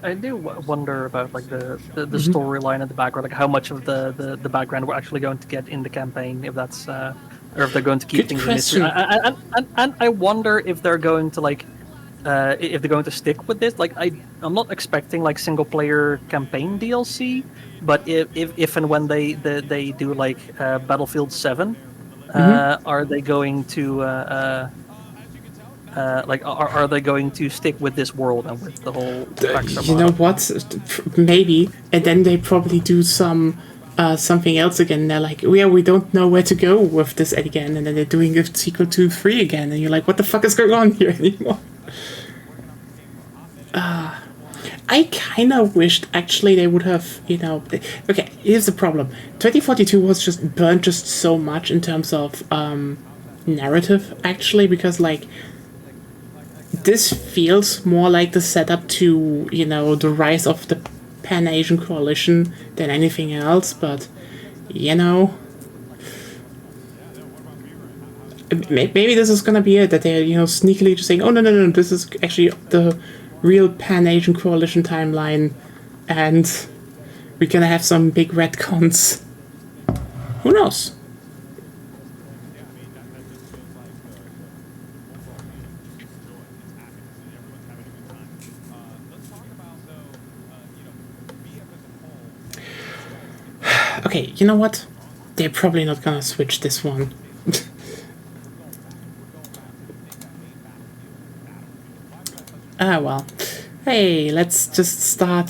I do wonder about like the storyline in the background, like how much of the background we're actually going to get in the campaign, if that's or if they're going to keep things in mystery. And I wonder if they're going to like if they're going to stick with this. Like I'm not expecting like single player campaign DLC, but if and when they do like Battlefield 7, are they going to like are they going to stick with this world and with the whole you know what, maybe, and then they probably do some something else again. They're like, yeah, we don't know where to go with this again, and then they're doing a sequel to 3 again, and you're like, what the fuck is going on here anymore? I kind of wished actually they would have, you know, okay, here's the problem. 2042 was just burnt just so much in terms of narrative actually, because like this feels more like the setup to, you know, the rise of the Pan-Asian coalition than anything else, but, you know, maybe this is gonna be it, that they're, you know, sneakily just saying, oh, no, this is actually the real Pan-Asian coalition timeline, and we're gonna have some big retcons. Who knows? Okay, you know what? They're probably not gonna switch this one. Well. Hey, let's just start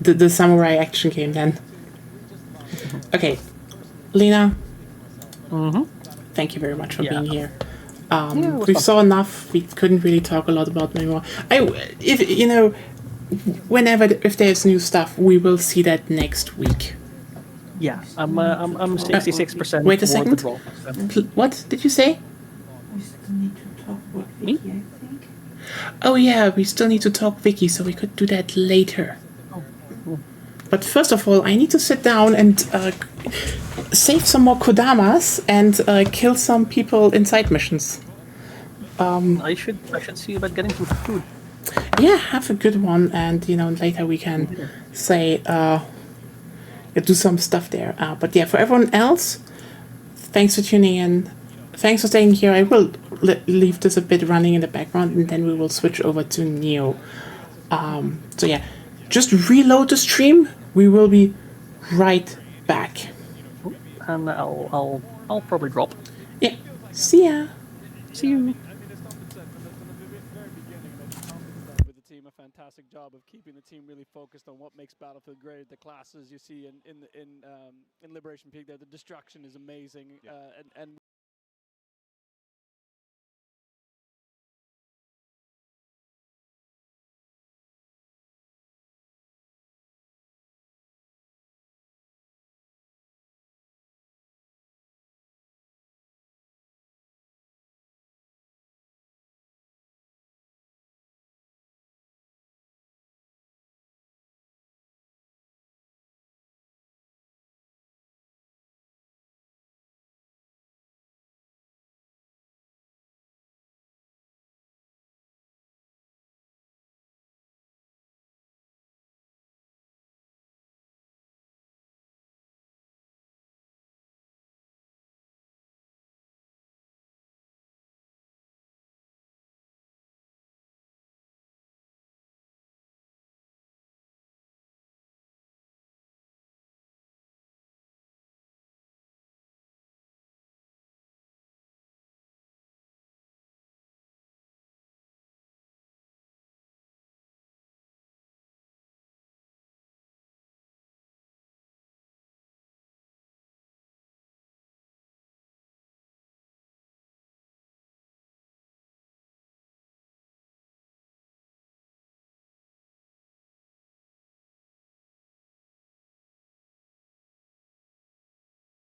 the samurai action game then. Okay, Lena. Thank you very much for being here. We saw enough. We couldn't really talk a lot about anymore. If you know, if there's new stuff, we will see that next week. Yeah, I'm 66%. Wait a second. What did you say? We still need to talk about Vicky, I think. Oh yeah, we still need to talk Vicky, so we could do that later. But first of all, I need to sit down and save some more Kodamas and kill some people in side missions. I should see about getting some food. Yeah, have a good one, and you know, later we can say do some stuff there. But yeah, for everyone else, thanks for tuning in. Thanks for staying here. I will leave this a bit running in the background, and then we will switch over to Neo. So yeah, just reload the stream. We will be right back. And I'll probably drop. Yeah. See ya. See you. with the team are fantastic. fantastic job of keeping the team really focused on what makes Battlefield great. The classes you see in Liberation Peak there, the destruction is amazing, and